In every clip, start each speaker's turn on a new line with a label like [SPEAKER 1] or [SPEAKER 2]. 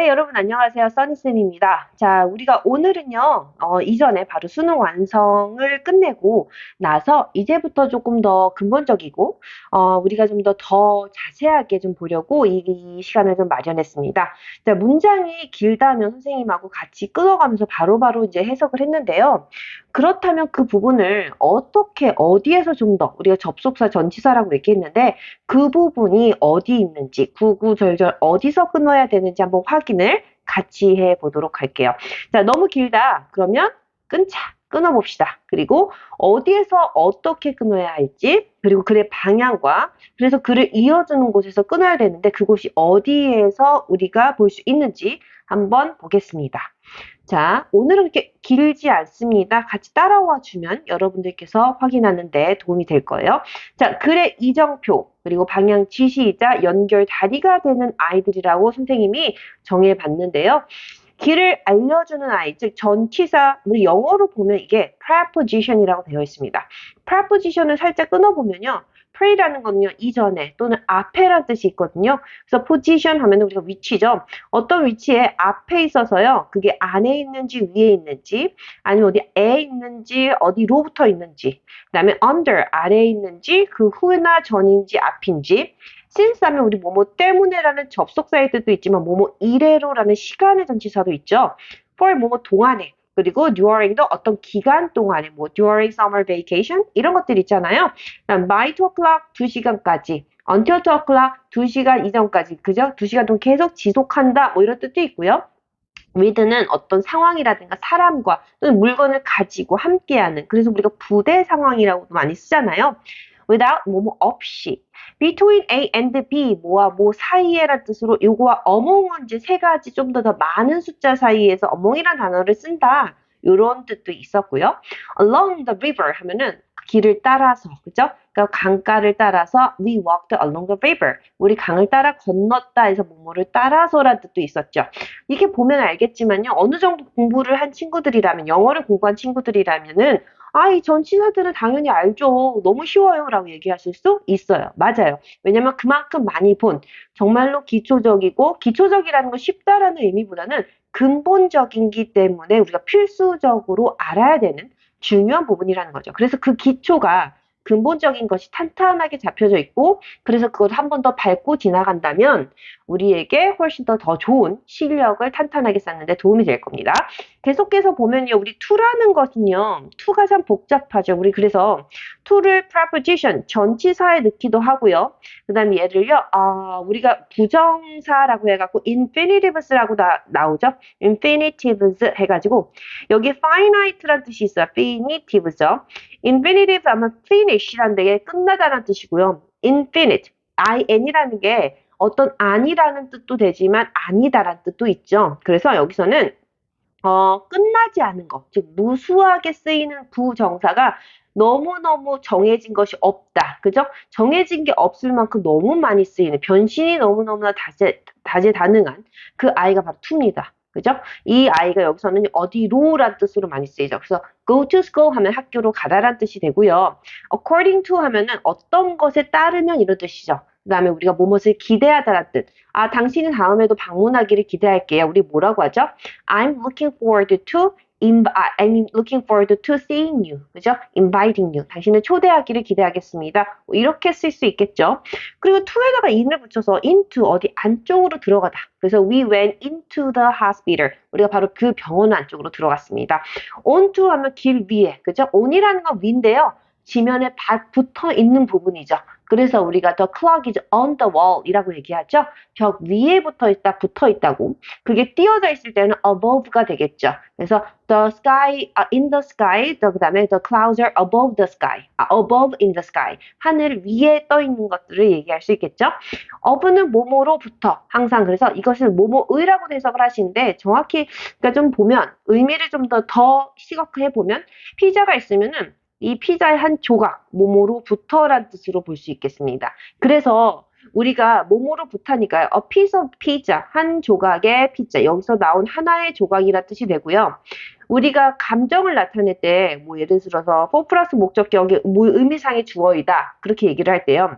[SPEAKER 1] 여러분 안녕하세요. 써니쌤입니다. 자, 우리가 오늘은요, 이전에 바로 수능 완성을 끝내고 나서 이제부터 조금 더 근본적이고, 우리가 좀 더 자세하게 좀 보려고 이 시간을 좀 마련했습니다. 자, 문장이 길다면 선생님하고 같이 끊어가면서 바로바로 이제 해석을 했는데요. 그렇다면 그 부분을 어떻게, 어디에서 좀 더, 우리가 접속사, 전치사라고 얘기했는데, 그 부분이 어디 있는지, 구구절절 어디서 끊어야 되는지 한번 확인을 같이 해보도록 할게요. 자, 너무 길다. 그러면 끊자. 끊어봅시다. 그리고 어디에서 어떻게 끊어야 할지, 그리고 글의 방향과, 그래서 글을 이어주는 곳에서 끊어야 되는데 그곳이 어디에서 우리가 볼 수 있는지 한번 보겠습니다. 자, 오늘은 그렇게 길지 않습니다. 같이 따라와 주면 여러분들께서 확인하는 데 도움이 될 거예요. 자, 글의 이정표, 그리고 방향 지시이자 연결 다리가 되는 아이들이라고 선생님이 정해봤는데요. 길을 알려주는 아이, 즉 전치사, 우리 영어로 보면 이게 preposition이라고 되어 있습니다. preposition을 살짝 끊어보면요. pre라는 거는요, 이전에 또는 앞에란 뜻이 있거든요. 그래서 position 하면 우리가 위치죠. 어떤 위치에 앞에 있어서요, 그게 안에 있는지 위에 있는지, 아니면 어디에 있는지, 어디로부터 있는지, 그 다음에 under, 아래에 있는지, 그 후나 전인지 앞인지, since 하면 우리 뭐뭐 때문에라는 접속사의 뜻도 있지만 뭐뭐 이래로라는 시간의 전치사도 있죠. for 뭐뭐 동안에, 그리고 during도 어떤 기간 동안에, 뭐 during summer vacation 이런 것들 있잖아요. by 2 o'clock 2시간까지, until 2 o'clock 2시간 이전까지, 그죠? 2시간 동안 계속 지속한다, 뭐 이런 뜻도 있고요. with는 어떤 상황이라든가 사람과 또는 물건을 가지고 함께하는, 그래서 우리가 부대 상황이라고도 많이 쓰잖아요. without 뭐뭐 없이, between A and B 뭐와 뭐 사이에란 뜻으로 요거와 among은 이제 세 가지 좀 더 많은 숫자 사이에서 among이란 단어를 쓴다, 요런 뜻도 있었고요. along the river 하면은 길을 따라서, 그죠? 그러니까 강가를 따라서 we walked along the river. 우리 강을 따라 건넜다 해서 뭐뭐를 따라서란 뜻도 있었죠. 이게 보면 알겠지만요. 어느 정도 공부를 한 친구들이라면, 영어를 공부한 친구들이라면은 이 전치사들은 당연히 알죠. 너무 쉬워요. 라고 얘기하실 수 있어요. 맞아요. 왜냐면 그만큼 많이 본, 정말로 기초적이고, 기초적이라는 건 쉽다라는 의미보다는 근본적이기 때문에 우리가 필수적으로 알아야 되는 중요한 부분이라는 거죠. 그래서 그 기초가, 근본적인 것이 탄탄하게 잡혀져 있고, 그래서 그걸 한 번 더 밟고 지나간다면 우리에게 훨씬 더 좋은 실력을 탄탄하게 쌓는 데 도움이 될 겁니다. 계속해서 보면요, 우리 to라는 것은요, to가 참 복잡하죠. 우리 그래서 to를 preposition, 전치사에 넣기도 하고요. 그 다음에 얘를요, 우리가 부정사라고 해갖고 infinitives라고 나오죠. infinitives 해가지고 여기 finite란 뜻이 있어요. finitive죠. infinitive 하면 finish라는 게 끝나다라는 뜻이고요. infinite, in이라는 게 어떤 아니라는 뜻도 되지만 아니다라는 뜻도 있죠. 그래서 여기서는 끝나지 않은 것, 즉 무수하게 쓰이는 부정사가 너무너무 정해진 것이 없다. 그죠? 정해진 게 없을 만큼 너무 많이 쓰이는, 변신이 너무너무나 다재다능한 그 아이가 바로 to입니다. 그죠? 이 아이가 여기서는 어디로란 뜻으로 많이 쓰이죠. 그래서 go to school 하면 학교로 가다란 뜻이 되고요. according to 하면은 어떤 것에 따르면 이런 뜻이죠. 그 다음에 우리가 무엇을 기대하다라는 뜻. 당신이 다음에도 방문하기를 기대할게요. 우리 뭐라고 하죠? I'm looking forward to I'm looking forward to seeing you. 그죠? inviting you. 당신을 초대하기를 기대하겠습니다. 이렇게 쓸 수 있겠죠. 그리고 to에다가 in을 붙여서 into, 어디 안쪽으로 들어가다. 그래서 we went into the hospital. 우리가 바로 그 병원 안쪽으로 들어갔습니다. onto 하면 길 위에. 그죠? on이라는 건 위인데요. 지면에 붙어 있는 부분이죠. 그래서 우리가 the clock is on the wall 이라고 얘기하죠. 벽 위에 붙어 있다고. 그게 띄어져 있을 때는 above가 되겠죠. 그래서 the sky, in the sky, 그 다음에 the clouds are above the sky. above in the sky. 하늘 위에 떠 있는 것들을 얘기할 수 있겠죠. 어브는 뭐뭐로부터 항상, 그래서 이것을 뭐뭐의라고 해석을 하시는데 정확히 그러니까 좀 보면 의미를 좀 더 시각화해 보면 피자가 있으면은 이 피자의 한 조각, 뭐뭐로부터란 뜻으로 볼 수 있겠습니다. 그래서 우리가 뭐뭐로부터니까요. A piece of pizza, 한 조각의 피자. 여기서 나온 하나의 조각이라 뜻이 되고요. 우리가 감정을 나타낼 때, 뭐 예를 들어서 for 플러스 목적격의 의미상의 주어이다. 그렇게 얘기를 할 때요.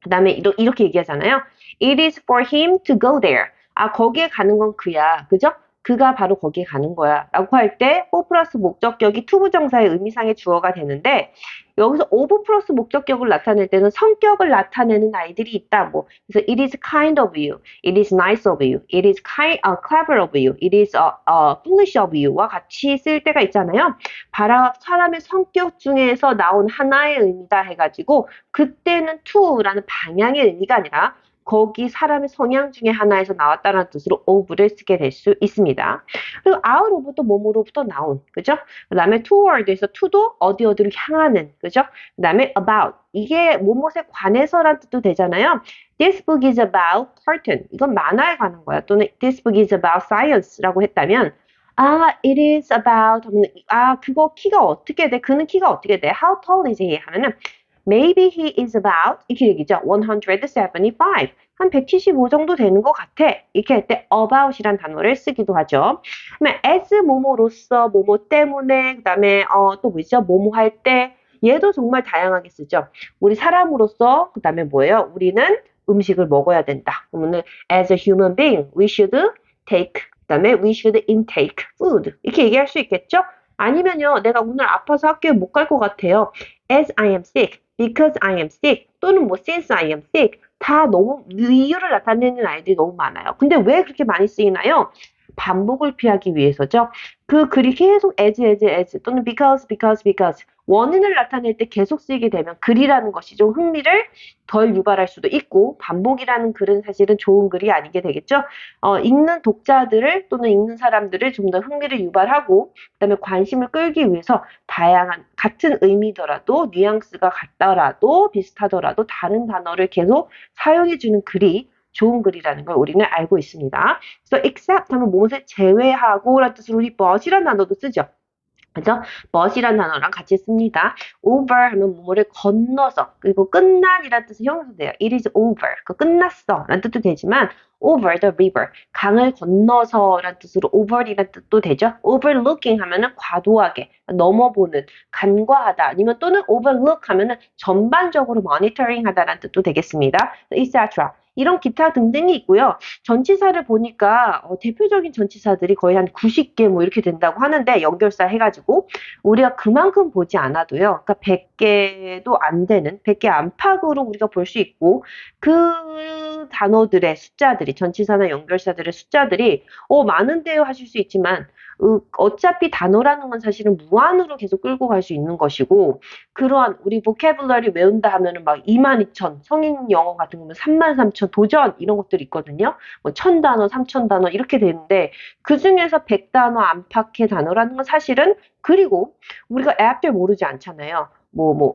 [SPEAKER 1] 그 다음에 이렇게 얘기하잖아요. It is for him to go there. 아, 거기에 가는 건 그야. 그죠? 그가 바로 거기에 가는 거야. 라고 할 때, for 플러스 목적격이 투부정사의 의미상의 주어가 되는데, 여기서 of 플러스 목적격을 나타낼 때는 성격을 나타내는 아이들이 있다. 뭐, 그래서 it is kind of you, it is nice of you, it is clever of you, it is foolish of you와 같이 쓸 때가 있잖아요. 사람의 성격 중에서 나온 하나의 의미다 해가지고, 그때는 to라는 방향의 의미가 아니라, 거기 사람의 성향 중에 하나에서 나왔다는 뜻으로 of를 쓰게 될 수 있습니다. 그리고 out of도 몸으로부터 나온, 그죠? 그 다음에 toward에서 to도 어디로 향하는, 그죠? 그 다음에 about, 이게 무엇에 관해서란 뜻도 되잖아요. This book is about cartoon. 이건 만화에 관한 거야. 또는 this book is about science라고 했다면 it is about, 그거 키가 어떻게 돼? 그는 키가 어떻게 돼? How tall is he? 하면은 maybe he is about, 이렇게 얘기죠. 175. 한 175 정도 되는 것 같아. 이렇게 할 때 about이란 단어를 쓰기도 하죠. 그러면 as 뭐뭐로서, 뭐뭐 때문에, 그 다음에 또 뭐죠? 뭐뭐 할 때, 얘도 정말 다양하게 쓰죠. 우리 사람으로서, 그 다음에 뭐예요? 우리는 음식을 먹어야 된다. 그러면은 as a human being, we should take, 그 다음에 we should intake food. 이렇게 얘기할 수 있겠죠? 아니면요, 내가 오늘 아파서 학교에 못 갈 것 같아요. As I am sick, because I am sick, 또는 뭐 since I am sick. 다 너무 이유를 나타내는 아이들이 너무 많아요. 근데 왜 그렇게 많이 쓰이나요? 반복을 피하기 위해서죠. 그 글이 계속 as 또는 because 원인을 나타낼 때 계속 쓰이게 되면 글이라는 것이 좀 흥미를 덜 유발할 수도 있고 반복이라는 글은 사실은 좋은 글이 아니게 되겠죠. 읽는 독자들을 또는 읽는 사람들을 좀 더 흥미를 유발하고 그다음에 관심을 끌기 위해서 다양한 같은 의미더라도 뉘앙스가 같더라도 비슷하더라도 다른 단어를 계속 사용해주는 글이 좋은 글이라는 걸 우리는 알고 있습니다. 그래서 except 하면 무엇을 제외하고 라는 뜻으로 우리 but이라는 단어도 쓰죠. 그죠? but이라는 단어랑 같이 씁니다. over 하면 뭐를 건너서 그리고 끝난이라는 뜻의 형용사 돼요. It is over. 그 끝났어 라는 뜻도 되지만 over the river. 강을 건너서 라는 뜻으로 over이라는 뜻도 되죠. overlooking 하면은 과도하게 넘어보는 간과하다 아니면 또는 overlook 하면은 전반적으로 monitoring 하다라는 뜻도 되겠습니다. etc. 이런 기타 등등이 있고요. 전치사를 보니까 대표적인 전치사들이 거의 한 90개 뭐 이렇게 된다고 하는데 연결사 해가지고 우리가 그만큼 보지 않아도요. 그러니까 100개도 안 되는 100개 안팎으로 우리가 볼 수 있고 그 단어들의 숫자들이 전치사나 연결사들의 숫자들이 많은데요 하실 수 있지만 어차피 단어라는 건 사실은 무한으로 계속 끌고 갈 수 있는 것이고 그러한 우리 보캐블러리 외운다 하면은 막 22,000 성인 영어 같은 거면 33,000 도전 이런 것들이 있거든요. 뭐 1000단어, 3000단어 이렇게 되는데 그 중에서 100단어 안팎의 단어라는 건 사실은 그리고 우리가 after 모르지 않잖아요.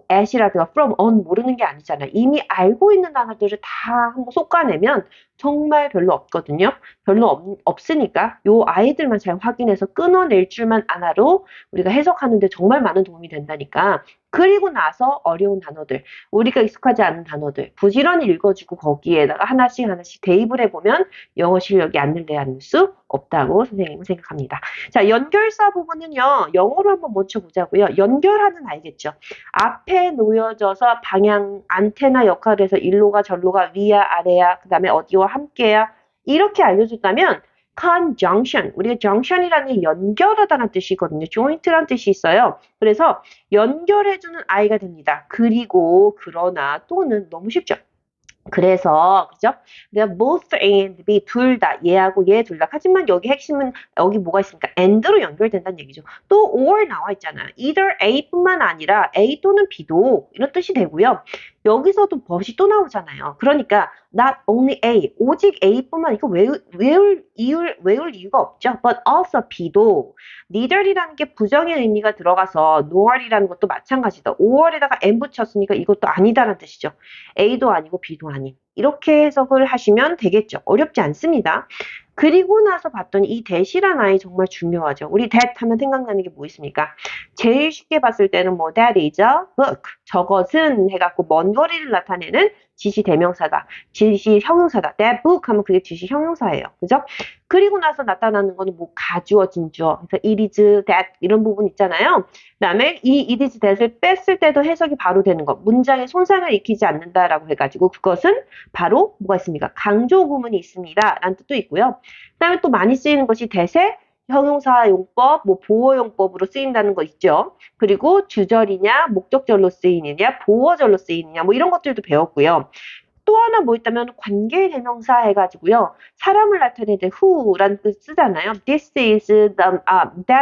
[SPEAKER 1] at이라든가 from, on 모르는 게 아니잖아요. 이미 알고 있는 단어들을 다 한번 솎아내면 정말 별로 없거든요. 별로 없으니까 요 아이들만 잘 확인해서 끊어낼 줄만 알아도 우리가 해석하는데 정말 많은 도움이 된다니까. 그리고 나서 어려운 단어들, 우리가 익숙하지 않은 단어들 부지런히 읽어주고 거기에다가 하나씩 대입을 해보면 영어 실력이 안 늘지 않을 수 없다고 선생님은 생각합니다. 자, 연결사 부분은요. 영어로 한번 먼저 보자고요. 연결하는 알겠죠? 앞에 놓여져서 방향 안테나 역할을 해서 일로가 절로가 위야 아래야 그 다음에 어디와 함께야 이렇게 알려줬다면 conjunction 우리가 junction이라는 게 연결하다는 뜻이거든요. joint라는 뜻이 있어요. 그래서 연결해주는 아이가 됩니다. 그리고 그러나 또는 너무 쉽죠. 그래서 그죠? 내가 both A and B 둘 다 얘하고 얘 둘 다. 하지만 여기 핵심은 여기 뭐가 있습니까? and로 연결된다는 얘기죠. 또 or 나와 있잖아요. either A뿐만 아니라 A 또는 B도 이런 뜻이 되고요. 여기서도 벗이 또 나오잖아요. 그러니까 not only A, 오직 A뿐만 이거 외울 이유가 없죠. But also B도 neither이라는 게 부정의 의미가 들어가서 nor이라는 것도 마찬가지다. or에다가 and 붙였으니까 이것도 아니다라는 뜻이죠. A도 아니고 B도 아닌. 이렇게 해석을 하시면 되겠죠. 어렵지 않습니다. 그리고 나서 봤더니 이 that이란 아이 정말 중요하죠. 우리 that 하면 생각나는 게 뭐 있습니까? 제일 쉽게 봤을 때는 뭐 that is a book. 저것은 해갖고 먼 거리를 나타내는 지시 대명사다. 지시 형용사다. that book 하면 그게 지시 형용사예요. 그죠? 그리고 나서 나타나는 거는 뭐 가주어, 진주어. 그래서 it is that 이런 부분 있잖아요. 그다음에 이 it is that을 뺐을 때도 해석이 바로 되는 거. 문장에 손상을 익히지 않는다라고 해가지고 그것은 바로 뭐가 있습니까? 강조 구문이 있습니다. 라는 뜻도 있고요. 그다음에 또 많이 쓰이는 것이 대세, 형용사 용법, 뭐 보어 용법으로 쓰인다는 거 있죠. 그리고 주절이냐, 목적절로 쓰이느냐, 보어절로 쓰이느냐, 뭐 이런 것들도 배웠고요. 또 하나 뭐 있다면 관계 대명사 해가지고요. 사람을 나타낼 때 who라는 뜻 쓰잖아요. That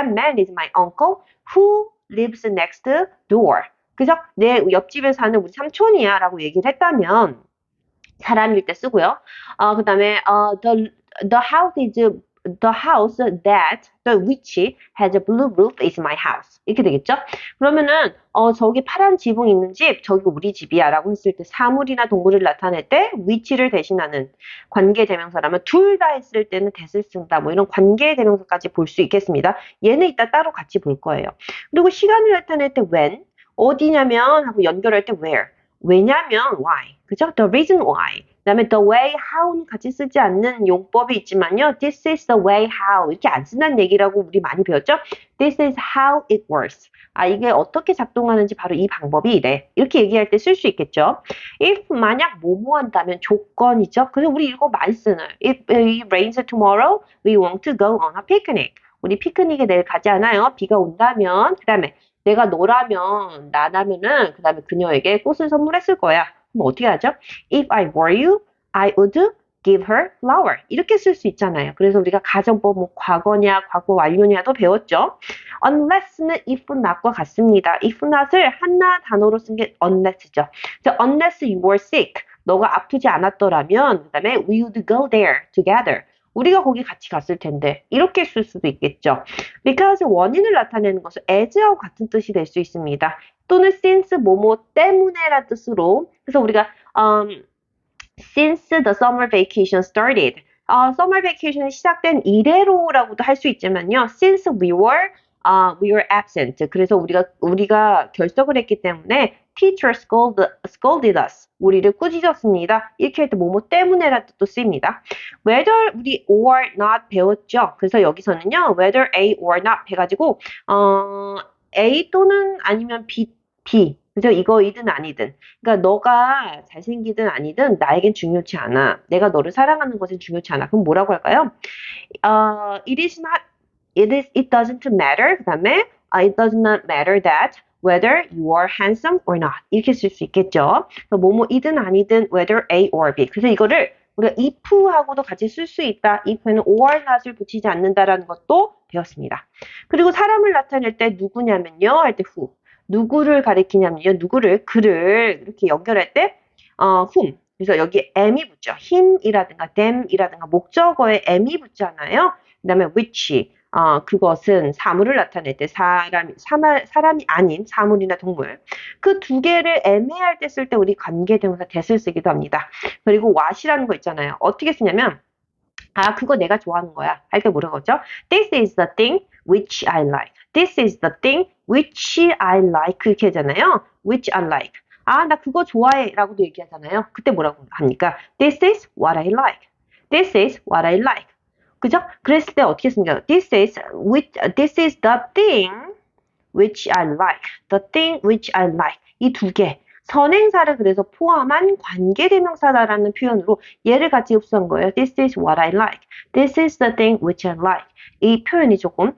[SPEAKER 1] man is my uncle who lives next door. 그죠? 내 옆집에 사는 우리 삼촌이야 라고 얘기를 했다면 사람일 때 쓰고요. 그 다음에 the house that the which has a blue roof is my house. 이렇게 되겠죠? 그러면은 저기 파란 지붕 있는 집, 저기 우리 집이야 라고 했을 때 사물이나 동물을 나타낼 때 which를 대신하는 관계 대명사라면 둘 다 했을 때는 that을 쓴다. 뭐 이런 관계 대명사까지 볼 수 있겠습니다. 얘는 이따 따로 같이 볼 거예요. 그리고 시간을 나타낼 때 when, 어디냐면 하고 연결할 때 where. 왜냐면 why. 그죠? The reason why. 그다음에 the way how는 같이 쓰지 않는 용법이 있지만요. This is the way how. 이렇게 안 쓴다는 얘기라고 우리 많이 배웠죠? This is how it works. 이게 어떻게 작동하는지 바로 이 방법이 이래. 이렇게 얘기할 때 쓸 수 있겠죠? If 만약 뭐뭐 한다면 조건이죠. 그래서 우리 이거 많이 쓰는. If it rains tomorrow, we want to go on a picnic. 우리 피크닉에 내일 가지 않아요? 비가 온다면. 그다음에 내가 너라면, 나라면은, 그 다음에 그녀에게 꽃을 선물했을 거야. 그럼 어떻게 하죠? If I were you, I would give her flower. 이렇게 쓸 수 있잖아요. 그래서 우리가 가정법, 뭐, 과거냐, 과거 완료냐도 배웠죠. Unless는 if not과 같습니다. if not을 하나 단어로 쓴 게 unless죠. unless you were sick. 너가 아프지 않았더라면, 그 다음에 we would go there together. 우리가 거기 같이 갔을 텐데 이렇게 쓸 수도 있겠죠. because 원인을 나타내는 것은 as하고 같은 뜻이 될 수 있습니다. 또는 since 뭐뭐 때문에라는 뜻으로 그래서 우리가 since the summer vacation started summer vacation이 시작된 이래로라고도 할 수 있지만요. since we were absent. 그래서 우리가 결석을 했기 때문에 teacher scolded us. 우리를 꾸짖었습니다. 이렇게 할 때 뭐뭐 때문에라는 뜻도 쓰입니다. whether 우리 or not 배웠죠. 그래서 여기서는요. whether A or not 해가지고 A 또는 아니면 B. 그죠? 이거이든 아니든. 그러니까 너가 잘생기든 아니든 나에겐 중요치 않아. 내가 너를 사랑하는 것은 중요치 않아. 그럼 뭐라고 할까요? It doesn't matter. 그 다음에 it does not matter that whether you are handsome or not. 이렇게 쓸 수 있겠죠. 뭐뭐이든 아니든 whether A or B. 그래서 이거를 우리가 if하고도 같이 쓸 수 있다. if에는 or not을 붙이지 않는다라는 것도 배웠습니다. 그리고 사람을 나타낼 때 누구냐면요. 할 때 who. 누구를 가리키냐면요. 그를 이렇게 연결할 때 whom. 그래서 여기 am이 붙죠. him이라든가 them이라든가 목적어에 am이 붙잖아요. 그 다음에 which. 그것은 사물을 나타낼 때 사람이 아닌 사물이나 동물. 그 두 개를 애매할 때 쓸 때 우리 관계대명사 that을 쓰기도 합니다. 그리고 what이라는 거 있잖아요. 어떻게 쓰냐면 그거 내가 좋아하는 거야. 할 때 뭐라고 하죠? This is the thing which I like. This is the thing which I like. 그렇게 하잖아요. which I like. 나 그거 좋아해. 라고도 얘기하잖아요. 그때 뭐라고 합니까? This is what I like. This is what I like. 그죠? 그랬을 때 어떻게 씁니까? This is the thing which I like. The thing which I like. 이 두 개. 선행사를 그래서 포함한 관계대명사다라는 표현으로 얘를 같이 흡수한 거예요. This is what I like. This is the thing which I like. 이 표현이 조금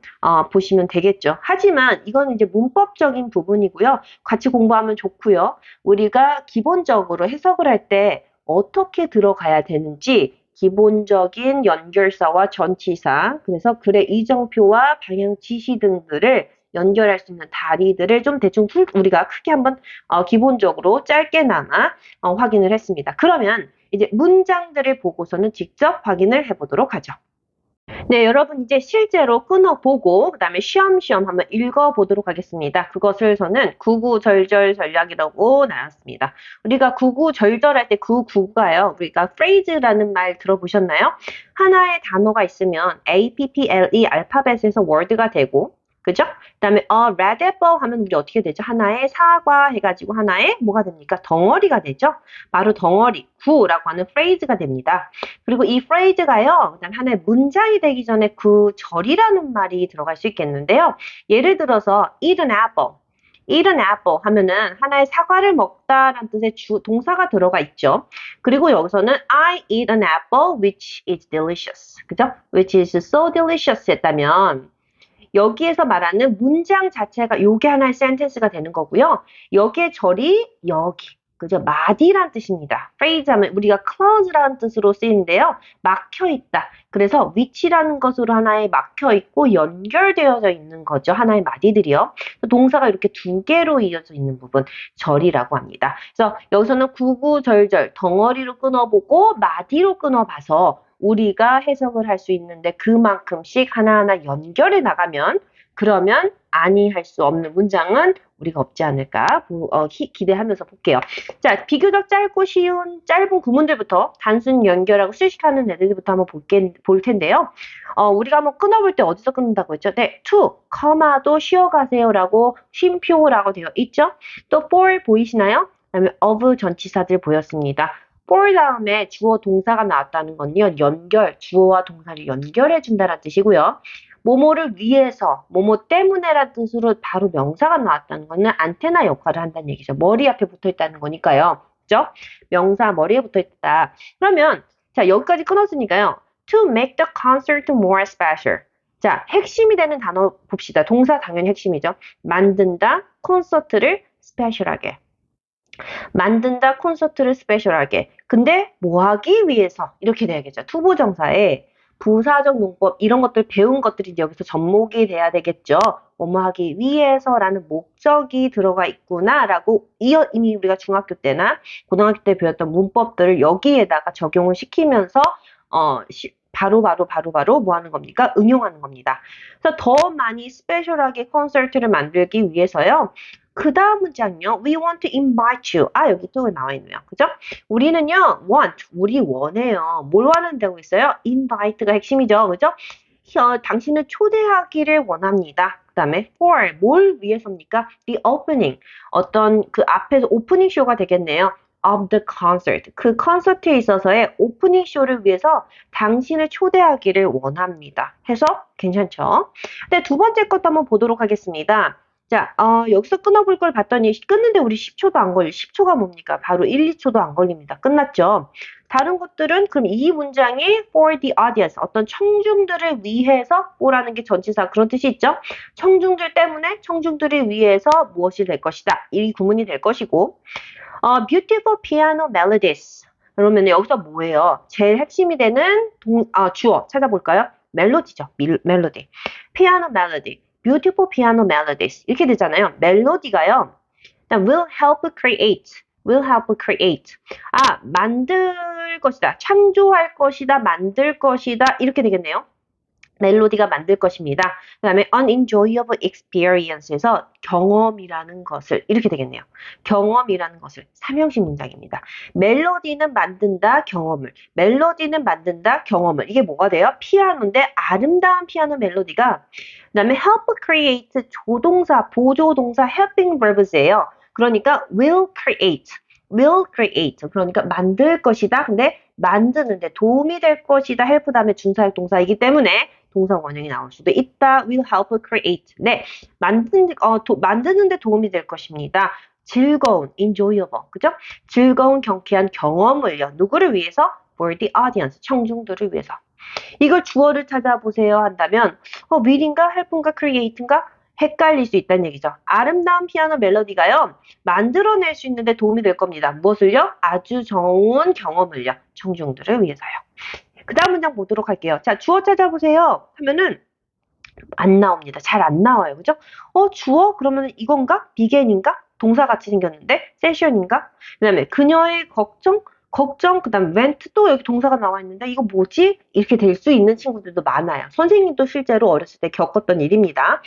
[SPEAKER 1] 보시면 되겠죠. 하지만 이거는 이제 문법적인 부분이고요. 같이 공부하면 좋고요. 우리가 기본적으로 해석을 할 때 어떻게 들어가야 되는지 기본적인 연결사와 전치사, 그래서 글의 이정표와 방향 지시 등들을 연결할 수 있는 다리들을 좀 대충 우리가 크게 한번 기본적으로 짧게나마 확인을 했습니다. 그러면 이제 문장들을 보고서는 직접 확인을 해보도록 하죠. 네, 여러분 이제 실제로 끊어보고 그다음에 쉬엄쉬엄 한번 읽어보도록 하겠습니다. 그것을 저는 구구절절 전략이라고 나눴습니다. 우리가 구구절절할 때 그 구구가요. 우리가 phrase라는 말 들어보셨나요? 하나의 단어가 있으면 APPLE 알파벳에서 word가 되고 그죠? 그다음에 red apple 하면 우리 어떻게 되죠? 하나의 사과 해가지고 하나의 뭐가 됩니까? 덩어리가 되죠? 바로 덩어리, 구라고 하는 phrase가 됩니다. 그리고 이 phrase가요, 그다음 하나의 문장이 되기 전에 그 절이라는 말이 들어갈 수 있겠는데요. 예를 들어서 eat an apple, eat an apple 하면은 하나의 사과를 먹다라는 뜻의 동사가 들어가 있죠. 그리고 여기서는 I eat an apple which is delicious, 그죠? which is so delicious 했다면 여기에서 말하는 문장 자체가 요게 하나의 센텐스가 되는 거고요. 여기에 절이 여기. 그죠? 마디란 뜻입니다. phrase 하면 우리가 clause라는 뜻으로 쓰이는데요. 막혀 있다. 그래서 which라는 것으로 하나에 막혀 있고 연결되어져 있는 거죠. 하나의 마디들이요. 동사가 이렇게 두 개로 이어져 있는 부분, 절이라고 합니다. 그래서 여기서는 구구절절 덩어리로 끊어보고 마디로 끊어봐서 우리가 해석을 할 수 있는데 그만큼씩 하나하나 연결해 나가면 그러면 아니 할 수 없는 문장은 우리가 없지 않을까 기대하면서 볼게요. 자, 비교적 짧고 쉬운 짧은 구문들부터 단순 연결하고 수식하는 애들부터 한번 볼 텐데요. 우리가 한번 끊어볼 때 어디서 끊는다고 했죠? 네, to, 커마도 쉬어가세요라고 쉼표라고 되어 있죠. 또 for 보이시나요? 그다음에 of 전치사들 보였습니다. for 다음에 주어 동사가 나왔다는 건요. 연결, 주어와 동사를 연결해 준다는 뜻이고요. 뭐뭐를 위해서, 뭐뭐 때문에라는 뜻으로 바로 명사가 나왔다는 거는 안테나 역할을 한다는 얘기죠. 머리 앞에 붙어 있다는 거니까요. 그죠? 명사 머리에 붙어 있다. 그러면 자, 여기까지 끊었으니까요. To make the concert more special. 자, 핵심이 되는 단어 봅시다. 동사 당연히 핵심이죠. 만든다, 콘서트를 스페셜하게. 만든다 콘서트를 스페셜하게. 근데 뭐 하기 위해서 이렇게 돼야겠죠. 투부정사에 부사적 용법 이런 것들 배운 것들이 여기서 접목이 돼야 되겠죠. 뭐뭐 하기 위해서라는 목적이 들어가 있구나라고 이미 우리가 중학교 때나 고등학교 때 배웠던 문법들을 여기에다가 적용을 시키면서 바로 뭐 하는 겁니까? 응용하는 겁니다. 그래서 더 많이 스페셜하게 콘서트를 만들기 위해서요. 그 다음 문장요. We want to invite you. 여기 또 나와 있네요. 그죠? 우리는요, want, 우리 원해요. 뭘 원한다고 했어요? invite가 핵심이죠. 그죠? 당신을 초대하기를 원합니다. 그 다음에 for, 뭘 위해서입니까? the opening, 어떤 그 앞에서 오프닝 쇼가 되겠네요. of the concert, 그 콘서트에 있어서의 오프닝 쇼를 위해서 당신을 초대하기를 원합니다. 해서 괜찮죠? 네, 두 번째 것도 한번 보도록 하겠습니다. 자, 여기서 끊어볼 걸 봤더니 끊는데 우리 10초도 안 걸려. 10초가 뭡니까? 바로 1, 2초도 안 걸립니다. 끝났죠? 다른 것들은 그럼 이 문장이 for the audience, 어떤 청중들을 위해서 뭐라는 게 전치사 그런 뜻이 있죠? 청중들 때문에 청중들을 위해서 무엇이 될 것이다. 이 구문이 될 것이고 beautiful piano melodies. 그러면 여기서 뭐예요? 제일 핵심이 되는 주어 찾아볼까요? 멜로디죠. 멜로디. 피아노 멜로디. beautiful piano melodies. 이렇게 되잖아요. 멜로디가요. will help create. will help create. 만들 것이다. 창조할 것이다. 만들 것이다. 이렇게 되겠네요. 멜로디가 만들 것입니다. 그 다음에 unenjoyable experience에서 경험이라는 것을 이렇게 되겠네요. 경험이라는 것을 삼형식 문장입니다. 멜로디는 만든다 경험을 멜로디는 만든다 경험을 이게 뭐가 돼요? 피아노인데 아름다운 피아노 멜로디가 그 다음에 help create 조동사 보조동사 helping verbs예요. 그러니까 will create 그러니까 만들 것이다. 근데 만드는데 도움이 될 것이다. help 다음에 준사역 동사이기 때문에 동사 원형이 나올 수도 있다. will help create. 네, 만드는데 도움이 될 것입니다. 즐거운, enjoyable, 그죠? 즐거운, 경쾌한 경험을요. 누구를 위해서? for the audience, 청중들을 위해서. 이걸 주어를 찾아보세요 한다면 will인가, help인가, create인가? 헷갈릴 수 있다는 얘기죠. 아름다운 피아노 멜로디가요. 만들어낼 수 있는데 도움이 될 겁니다. 무엇을요? 아주 좋은 경험을요. 청중들을 위해서요. 그 다음 문장 보도록 할게요. 자, 주어 찾아보세요. 하면은 안 나옵니다. 잘 안 나와요. 그죠? 주어? 그러면 이건가? 비겐인가? 동사 같이 생겼는데? 세션인가? 그 다음에 그녀의 걱정? 걱정, 그 다음 went 또 여기 동사가 나와 있는데 이거 뭐지? 이렇게 될 수 있는 친구들도 많아요. 선생님도 실제로 어렸을 때 겪었던 일입니다.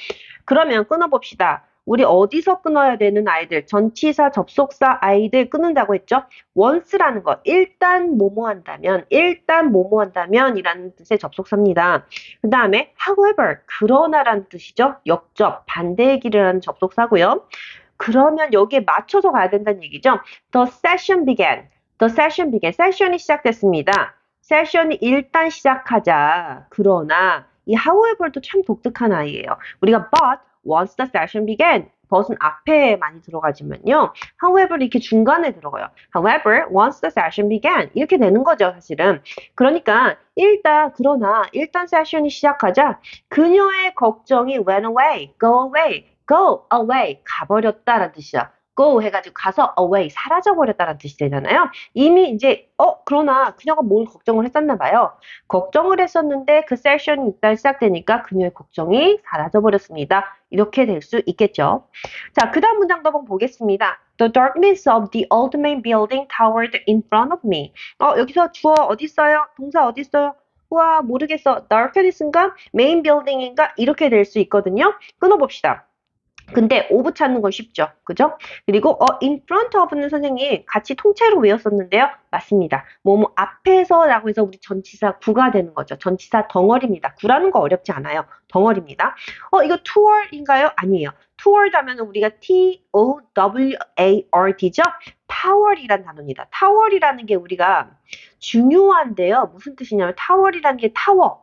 [SPEAKER 1] 그러면 끊어봅시다. 우리 어디서 끊어야 되는 아이들, 전치사, 접속사 아이들 끊는다고 했죠? once라는 거, 일단 뭐뭐 한다면, 일단 뭐뭐 한다면 이라는 뜻의 접속사입니다. 그 다음에 however, 그러나라는 뜻이죠. 역접, 반대의 길이라는 접속사고요. 그러면 여기에 맞춰서 가야 된다는 얘기죠. The session began. The session began. 세션이 시작됐습니다. 세션이 일단 시작하자. 그러나 이 however도 참 독특한 아이예요. 우리가 but once the session began. but은 앞에 많이 들어가지만요. however 이렇게 중간에 들어가요. However, once the session began. 이렇게 되는 거죠, 사실은. 그러니까 그러나 일단 세션이 시작하자. 그녀의 걱정이 went away, go away. go away 가버렸다라는 뜻이야. go 해가지고 가서 away 사라져버렸다라는 뜻이 되잖아요. 이미 이제 그러나 그녀가 뭘 걱정을 했었나 봐요. 걱정을 했었는데 그 세션이 일단 시작되니까 그녀의 걱정이 사라져버렸습니다. 이렇게 될 수 있겠죠. 자, 그 다음 문장도 한번 보겠습니다. The darkness of the old main building towered in front of me. 여기서 주어 어디 있어요? 동사 어디 있어요? 우와 모르겠어. darkness인가? main building인가? 이렇게 될 수 있거든요. 끊어봅시다. 근데 of 찾는 건 쉽죠. 그죠? 그리고 in front of는 선생님 같이 통째로 외웠었는데요. 맞습니다. 뭐뭐 앞에서라고 해서 우리 전치사 구가 되는 거죠. 전치사 덩어리입니다. 구라는 거 어렵지 않아요. 덩어리입니다. 이거 toward인가요? 아니에요. toward 하면 우리가 T-O-W-A-R-D죠? tower이란 단어입니다. tower이라는 게 우리가 중요한데요. 무슨 뜻이냐면 tower이라는 게 타워.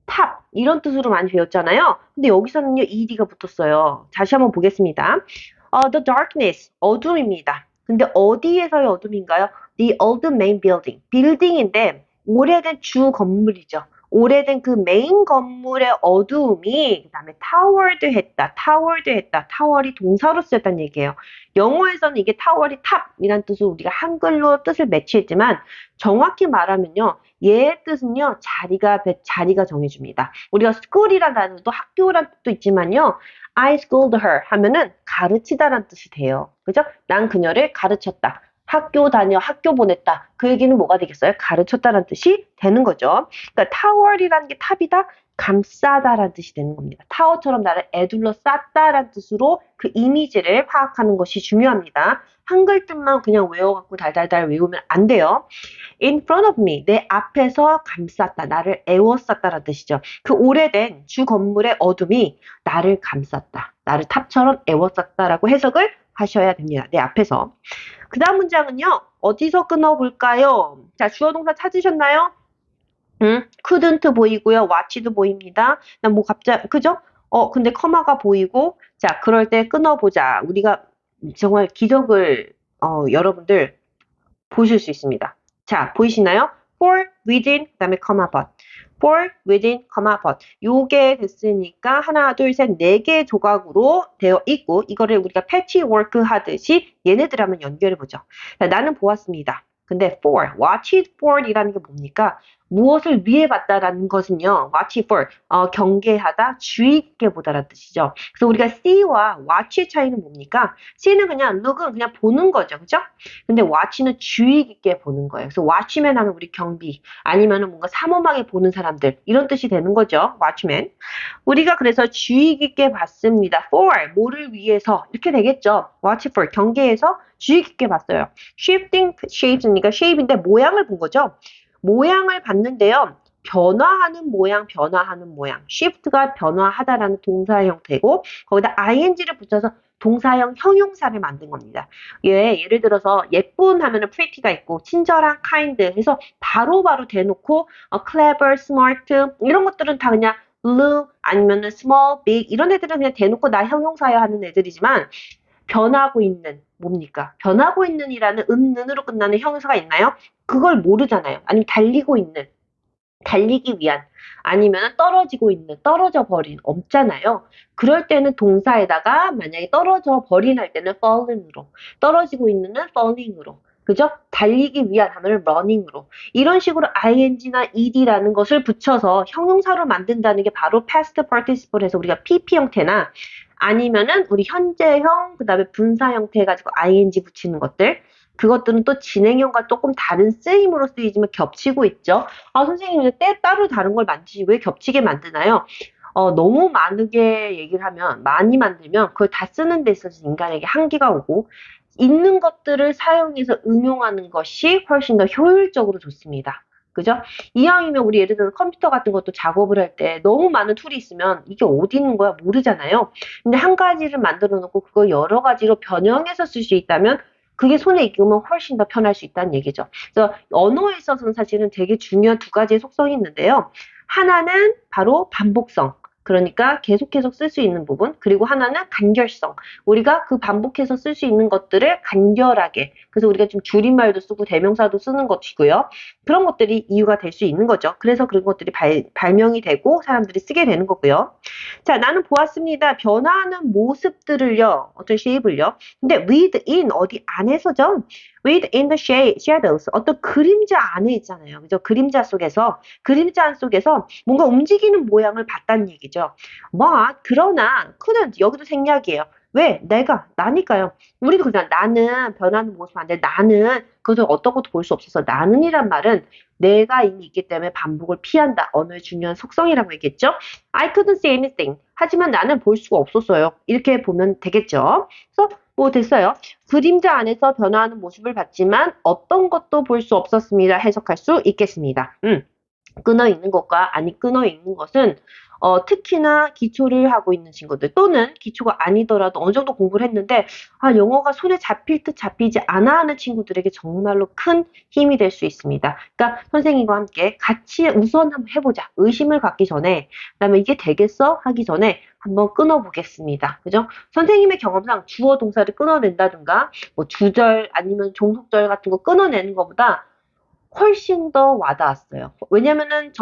[SPEAKER 1] 탑 이런 뜻으로 많이 배웠잖아요. 근데 여기서는요 ed가 붙었어요. 다시 한번 보겠습니다. The darkness 어둠입니다. 근데 어디에서의 어둠인가요? The old main building 빌딩인데 오래된 주 건물이죠. 오래된 그 메인 건물의 어두움이 그 다음에 towered 했다. tower이 동사로 쓰였다는 얘기예요. 영어에서는 이게 tower이 탑이란 뜻으로 우리가 한글로 뜻을 매치했지만 정확히 말하면요. 얘의 뜻은요. 자리가 정해줍니다. 우리가 school이라는 단어도 학교란 뜻도 있지만요. I schooled her 하면은 가르치다라는 뜻이 돼요. 그죠? 난 그녀를 가르쳤다. 학교 보냈다. 그 얘기는 뭐가 되겠어요? 가르쳤다라는 뜻이 되는 거죠. 그러니까 tower이라는 게 탑이다, 감싸다라는 뜻이 되는 겁니다. 타워처럼 나를 에둘러 쌌다라는 뜻으로 그 이미지를 파악하는 것이 중요합니다. 한글 뜻만 그냥 외워갖고 달달달 외우면 안 돼요. In front of me, 내 앞에서 감쌌다, 나를 에워쌌다라는 뜻이죠. 그 오래된 주 건물의 어둠이 나를 감쌌다, 나를 탑처럼 에워쌌다라고 해석을 하셔야 됩니다. 내 앞에서. 그 다음 문장은요. 어디서 끊어볼까요? 자, 주어 동사 찾으셨나요? couldn't 보이고요. watch도 보입니다. 뭐 갑자기 그죠? 근데 커마가 보이고 자, 그럴 때 끊어보자. 우리가 정말 기적을 여러분들 보실 수 있습니다. 자, 보이시나요? for, within, 그 다음에 comma, but. for, within, comma, but. 요게 됐으니까 하나, 둘, 셋, 네 개 조각으로 되어 있고 이거를 우리가 패치워크 하듯이 얘네들 한번 연결해보죠. 자, 나는 보았습니다. 근데 for, watch it for 이라는 게 뭡니까? 무엇을 위해 봤다라는 것은요. watch it for, 경계하다, 주의 깊게 보다라는 뜻이죠. 그래서 우리가 see와 watch의 차이는 뭡니까? see는 그냥 look은 그냥 보는 거죠. 그죠? 근데 watch는 주의 깊게 보는 거예요. 그래서 watchman 하면 우리 경비, 아니면은 뭔가 삼엄하게 보는 사람들, 이런 뜻이 되는 거죠. watchman. 우리가 그래서 주의 깊게 봤습니다. for, 뭐를 위해서, 이렇게 되겠죠. watch for, 경계해서 주의 깊게 봤어요. shifting shapes니까 shape인데 모양을 본 거죠. 모양을 봤는데요. 변화하는 모양. shift가 변화하다라는 동사의 형태고 거기다 ing를 붙여서 동사형 형용사를 만든 겁니다. 예를 들어서 예쁜 하면은 pretty가 있고 친절한 kind 해서 바로바로 대놓고 clever, smart 이런 것들은 다 그냥 blue 아니면은 small, big 이런 애들은 그냥 대놓고 나 형용사야 하는 애들이지만 변하고 있는 뭡니까? 변하고 있는이라는 은으로 끝나는 형용사가 있나요? 그걸 모르잖아요. 아니면 달리기 위한, 아니면 떨어지고 있는, 떨어져 버린, 없잖아요. 그럴 때는 동사에다가 만약에 떨어져 버린 할 때는 falling으로, 떨어지고 있는은 falling으로, 그죠? 달리기 위한 하면은 running으로 이런 식으로 ing나 ed라는 것을 붙여서 형용사로 만든다는 게 바로 past participle에서 우리가 pp 형태나 아니면은 우리 현재형 그다음에 분사 형태 해가지고 ing 붙이는 것들 그것들은 또 진행형과 조금 다른 쓰임으로 쓰이지만 겹치고 있죠. 아, 선생님, 따로 다른 걸 만드시 왜 겹치게 만드나요? 너무 많게 얘기를 하면, 많이 만들면 그걸 다 쓰는 데 있어서 인간에게 한계가 오고, 있는 것들을 사용해서 응용하는 것이 훨씬 더 효율적으로 좋습니다. 그죠? 이왕이면 우리 예를 들어서 컴퓨터 같은 것도 작업을 할 때 너무 많은 툴이 있으면 이게 어디 있는 거야 모르잖아요. 근데 한 가지를 만들어 놓고 그걸 여러 가지로 변형해서 쓸 수 있다면 그게 손에 익으면 훨씬 더 편할 수 있다는 얘기죠. 그래서 언어에 있어서는 사실은 되게 중요한 두 가지의 속성이 있는데요. 하나는 바로 반복성. 그러니까 계속 쓸 수 있는 부분. 그리고 하나는 간결성. 우리가 그 반복해서 쓸 수 있는 것들을 간결하게. 그래서 우리가 좀 줄임말도 쓰고 대명사도 쓰는 것이고요. 그런 것들이 이유가 될 수 있는 거죠. 그래서 그런 것들이 발명이 되고 사람들이 쓰게 되는 거고요. 자, 나는 보았습니다. 변화하는 모습들을요. 어떤 쉐입을요. 근데 within 어디 안에서죠. within the shadows 어떤 그림자 안에 있잖아요. 그죠? 그림자 안 속에서 뭔가 움직이는 모양을 봤다는 얘기죠. But 그러나 couldn't 여기도 생략이에요. 왜? 나니까요. 우리도 그냥 나는 변하는 모습 안 돼. 나는 그것을 어떤 것도 볼 수 없어서 나는이란 말은 내가 이미 있기 때문에 반복을 피한다. 언어의 중요한 속성이라고 얘기했죠. I couldn't see anything. 하지만 나는 볼 수가 없었어요. 이렇게 보면 되겠죠. 그래서 뭐 됐어요. 그림자 안에서 변화하는 모습을 봤지만 어떤 것도 볼 수 없었습니다. 해석할 수 있겠습니다. 끊어 있는 것과 아니 끊어 있는 것은 특히나 기초를 하고 있는 친구들 또는 기초가 아니더라도 어느 정도 공부를 했는데 아, 영어가 손에 잡힐 듯 잡히지 않아 하는 친구들에게 정말로 큰 힘이 될 수 있습니다. 그러니까 선생님과 함께 같이 우선 한번 해보자. 의심을 갖기 전에 그다음에 이게 되겠어? 하기 전에 한번 끊어보겠습니다. 그죠? 선생님의 경험상 주어 동사를 끊어낸다든가 뭐 주절 아니면 종속절 같은 거 끊어내는 것보다 훨씬 더 와닿았어요. 왜냐면은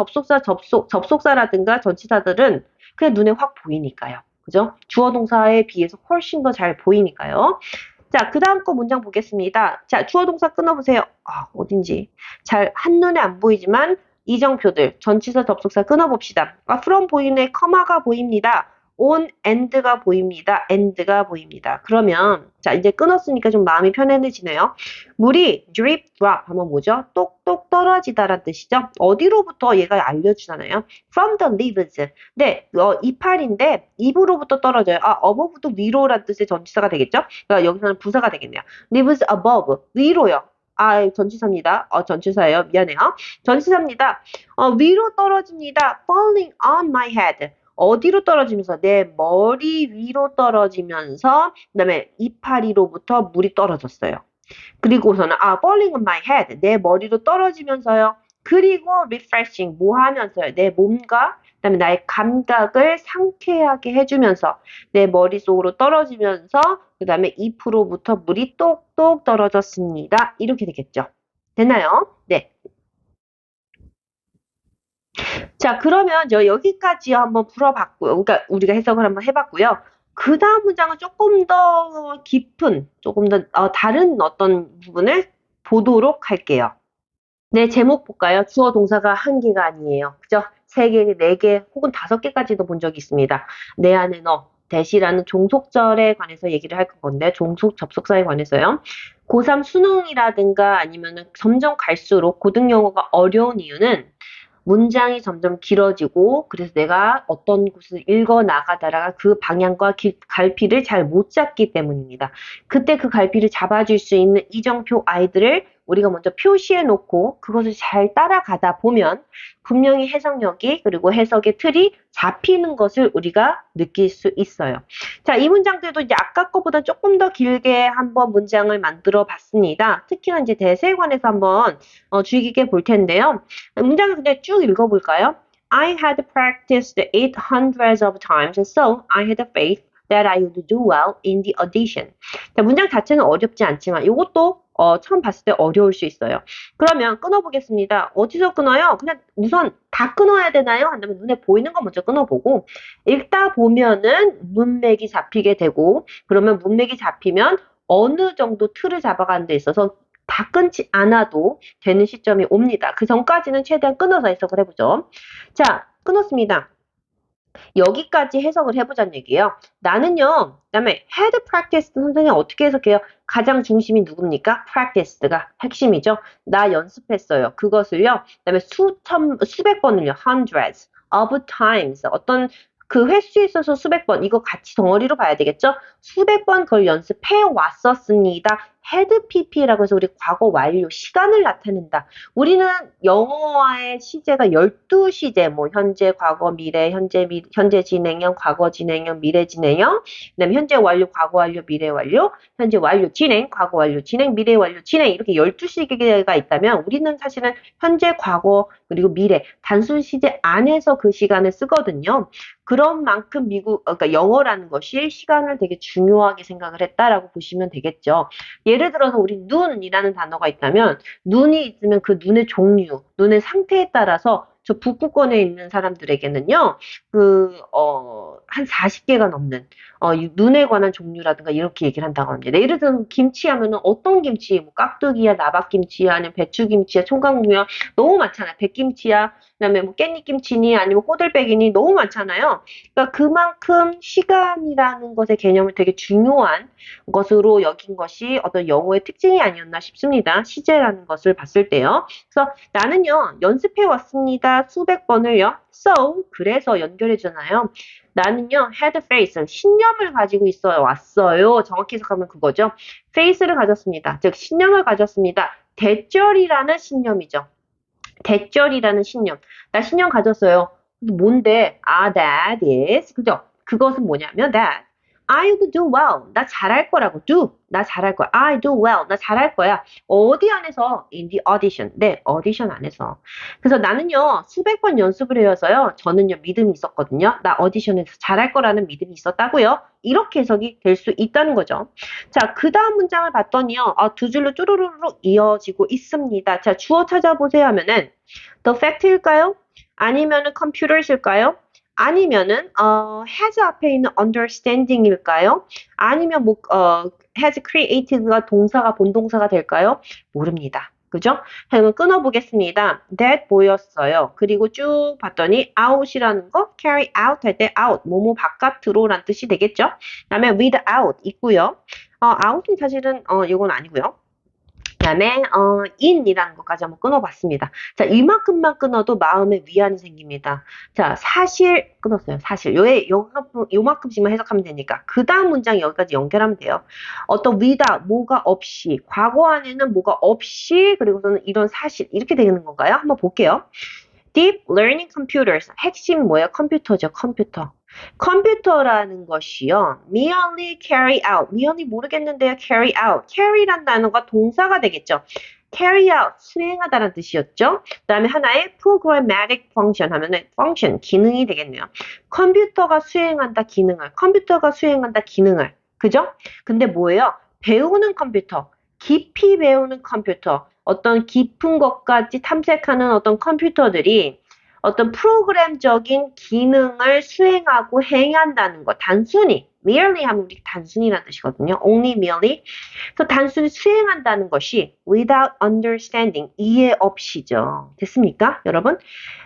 [SPEAKER 1] 접속사라든가 전치사들은 그냥 눈에 확 보이니까요. 그죠? 주어 동사에 비해서 훨씬 더 잘 보이니까요. 자, 그 다음 거 문장 보겠습니다. 자, 주어 동사 끊어보세요. 아, 어딘지. 한눈에 안 보이지만 이정표들, 전치사, 접속사 끊어봅시다. from 보이네, 커마가 보입니다. on, and가 보입니다. and가 보입니다. 그러면, 자, 이제 끊었으니까 좀 마음이 편안해지네요. 물이 drip, drop 하면 뭐죠? 똑똑 떨어지다라는 뜻이죠. 어디로부터 얘가 알려주잖아요. from the leaves. 네, 이파리인데 입으로부터 떨어져요. 아, above도 위로라는 뜻의 전치사가 되겠죠? 그러니까 여기서는 부사가 되겠네요. leaves above, 위로요. 아, 전치사입니다. 전치사예요. 미안해요. 전치사입니다. 위로 떨어집니다. falling on my head. 어디로 떨어지면서 내 머리 위로 떨어지면서 그다음에 이파리로부터 물이 떨어졌어요. 그리고서는 falling on my head 내 머리로 떨어지면서요. 그리고 refreshing 뭐 하면서요. 내 몸과 그다음에 나의 감각을 상쾌하게 해주면서 내 머릿속으로 떨어지면서 그다음에 잎으로부터 물이 똑똑 떨어졌습니다. 이렇게 되겠죠. 됐나요? 네. 자, 그러면 여기까지 한번 풀어봤고요. 그러니까 우리가 해석을 한번 해봤고요. 그 다음 문장은 조금 더 깊은, 조금 더 다른 어떤 부분을 보도록 할게요. 네, 제목 볼까요? 주어 동사가 한 개가 아니에요. 그죠? 세 개, 네 개, 혹은 다섯 개까지도 본 적이 있습니다. 내 안에 너, 대시라는 종속절에 관해서 얘기를 할 건데, 종속 접속사에 관해서요. 고3 수능이라든가 아니면은 점점 갈수록 고등 영어가 어려운 이유는 문장이 점점 길어지고 그래서 내가 어떤 곳을 읽어 나가다가 그 방향과 갈피를 잘 못 잡기 때문입니다. 그때 그 갈피를 잡아줄 수 있는 이정표 아이들을 우리가 먼저 표시해 놓고 그것을 잘 따라가다 보면 분명히 해석력이 그리고 해석의 틀이 잡히는 것을 우리가 느낄 수 있어요. 자, 이 문장들도 이제 아까 거보다 조금 더 길게 한번 문장을 만들어 봤습니다. 특히나 이제 대세에 관해서 한번 주의 깊게 볼 텐데요. 문장을 그냥 쭉 읽어볼까요? I had practiced it hundreds of times, so I had faith that I would do well in the audition. 자, 문장 자체는 어렵지 않지만 이것도 처음 봤을 때 어려울 수 있어요. 그러면 끊어보겠습니다. 어디서 끊어요? 그냥 우선 다 끊어야 되나요? 한다면 눈에 보이는 거 먼저 끊어보고 읽다 보면은 문맥이 잡히게 되고 그러면 문맥이 잡히면 어느 정도 틀을 잡아가는 데 있어서 다 끊지 않아도 되는 시점이 옵니다. 그 전까지는 최대한 끊어서 해석을 해보죠. 자, 끊었습니다. 여기까지 해석을 해보자는 얘기예요. 나는요, 그다음에 had practiced 선생님 어떻게 해석해요? 가장 중심이 누굽니까? practiced가 핵심이죠. 나 연습했어요. 그것을요. 그다음에 수백 번을요. hundreds of times. 어떤 그 횟수에 있어서 수백 번. 이거 같이 덩어리로 봐야 되겠죠? 수백 번 그걸 연습해 왔었습니다. had pp라고 해서 우리 과거 완료 시간을 나타낸다. 우리는 영어와의 시제가 12시제, 뭐, 현재, 과거, 미래, 현재 진행형, 과거 진행형, 미래 진행형, 그 다음에 현재 완료, 과거 완료, 미래 완료, 현재 완료 진행, 과거 완료 진행, 미래 완료 진행, 이렇게 12시제가 있다면 우리는 사실은 현재, 과거, 그리고 미래, 단순 시제 안에서 그 시간을 쓰거든요. 그런 만큼 그러니까 영어라는 것이 시간을 되게 중요하게 생각을 했다라고 보시면 되겠죠. 예를 들어서 우리 눈이라는 단어가 있다면 눈이 있으면 그 눈의 종류, 눈의 상태에 따라서 저 북부권에 있는 사람들에게는요, 한 40개가 넘는, 눈에 관한 종류라든가 이렇게 얘기를 한다고 합니다. 예를 들어서 김치 하면은 어떤 김치, 뭐 깍두기야, 나박김치야, 아니면 배추김치야, 총각무야, 너무 많잖아요. 백김치야, 그다음에 뭐 깻잎김치니, 아니면 꼬들빼기니, 너무 많잖아요. 그러니까 그만큼 시간이라는 것의 개념을 되게 중요한 것으로 여긴 것이 어떤 영어의 특징이 아니었나 싶습니다. 시제라는 것을 봤을 때요. 그래서 나는요, 연습해 왔습니다. 수백 번을요. So, 그래서 연결해주잖아요. 나는요, had faith, 신념을 가지고 있어 왔어요. 정확히 해석하면 그거죠. faith를 가졌습니다. 즉, 신념을 가졌습니다. 대절이라는 신념이죠. 대절이라는 신념. 나 신념 가졌어요. 뭔데? that is. 그죠? 그것은 뭐냐면 that I'll do well. 나 잘할 거라고. do. 나 잘할 거야. I do well. 나 잘할 거야. 어디 안에서? in the audition. 네, 오디션 안에서. 그래서 나는요, 수백 번 연습을 해서요, 저는요, 믿음이 있었거든요. 나 오디션에서 잘할 거라는 믿음이 있었다고요. 이렇게 해석이 될 수 있다는 거죠. 자, 그 다음 문장을 봤더니요, 두 줄로 쭈루루루 이어지고 있습니다. 자, 주어 찾아보세요 하면은, the fact일까요? 아니면은 computers일까요? 아니면은 has 앞에 있는 understanding일까요? 아니면 뭐 has created가 동사가 본동사가 될까요? 모릅니다. 그죠? 그러면 끊어보겠습니다. that 보였어요. 그리고 쭉 봤더니 out이라는 거 carry out 할 때 out 뭐뭐 바깥으로 라는 뜻이 되겠죠? 그다음에 without 있고요. out은 사실은 이건 아니고요. 그다음에 in이라는 것까지 한번 끊어봤습니다. 자, 이만큼만 끊어도 마음에 위안이 생깁니다. 자, 사실 끊었어요. 사실 요만큼씩만 해석하면 되니까 그 다음 문장 여기까지 연결하면 돼요. 어떤 without 뭐가 없이 과거 안에는 뭐가 없이 그리고서는 이런 사실 이렇게 되는 건가요? 한번 볼게요. Deep Learning Computers 핵심 뭐예요? 컴퓨터죠. 컴퓨터. 컴퓨터라는 것이요. merely carry out. merely 모르겠는데요. carry out. carry란 단어가 동사가 되겠죠. carry out. 수행하다라는 뜻이었죠. 그 다음에 하나의 programmatic function 하면은 function, 기능이 되겠네요. 컴퓨터가 수행한다 기능을. 컴퓨터가 수행한다 기능을. 그죠? 근데 뭐예요? 배우는 컴퓨터. 깊이 배우는 컴퓨터. 어떤 깊은 것까지 탐색하는 어떤 컴퓨터들이 어떤 프로그램적인 기능을 수행하고 행한다는 것. 단순히, merely 하면 우리 단순히라는 뜻이거든요. only merely. 그래서 단순히 수행한다는 것이 without understanding, 이해 없이죠. 됐습니까, 여러분?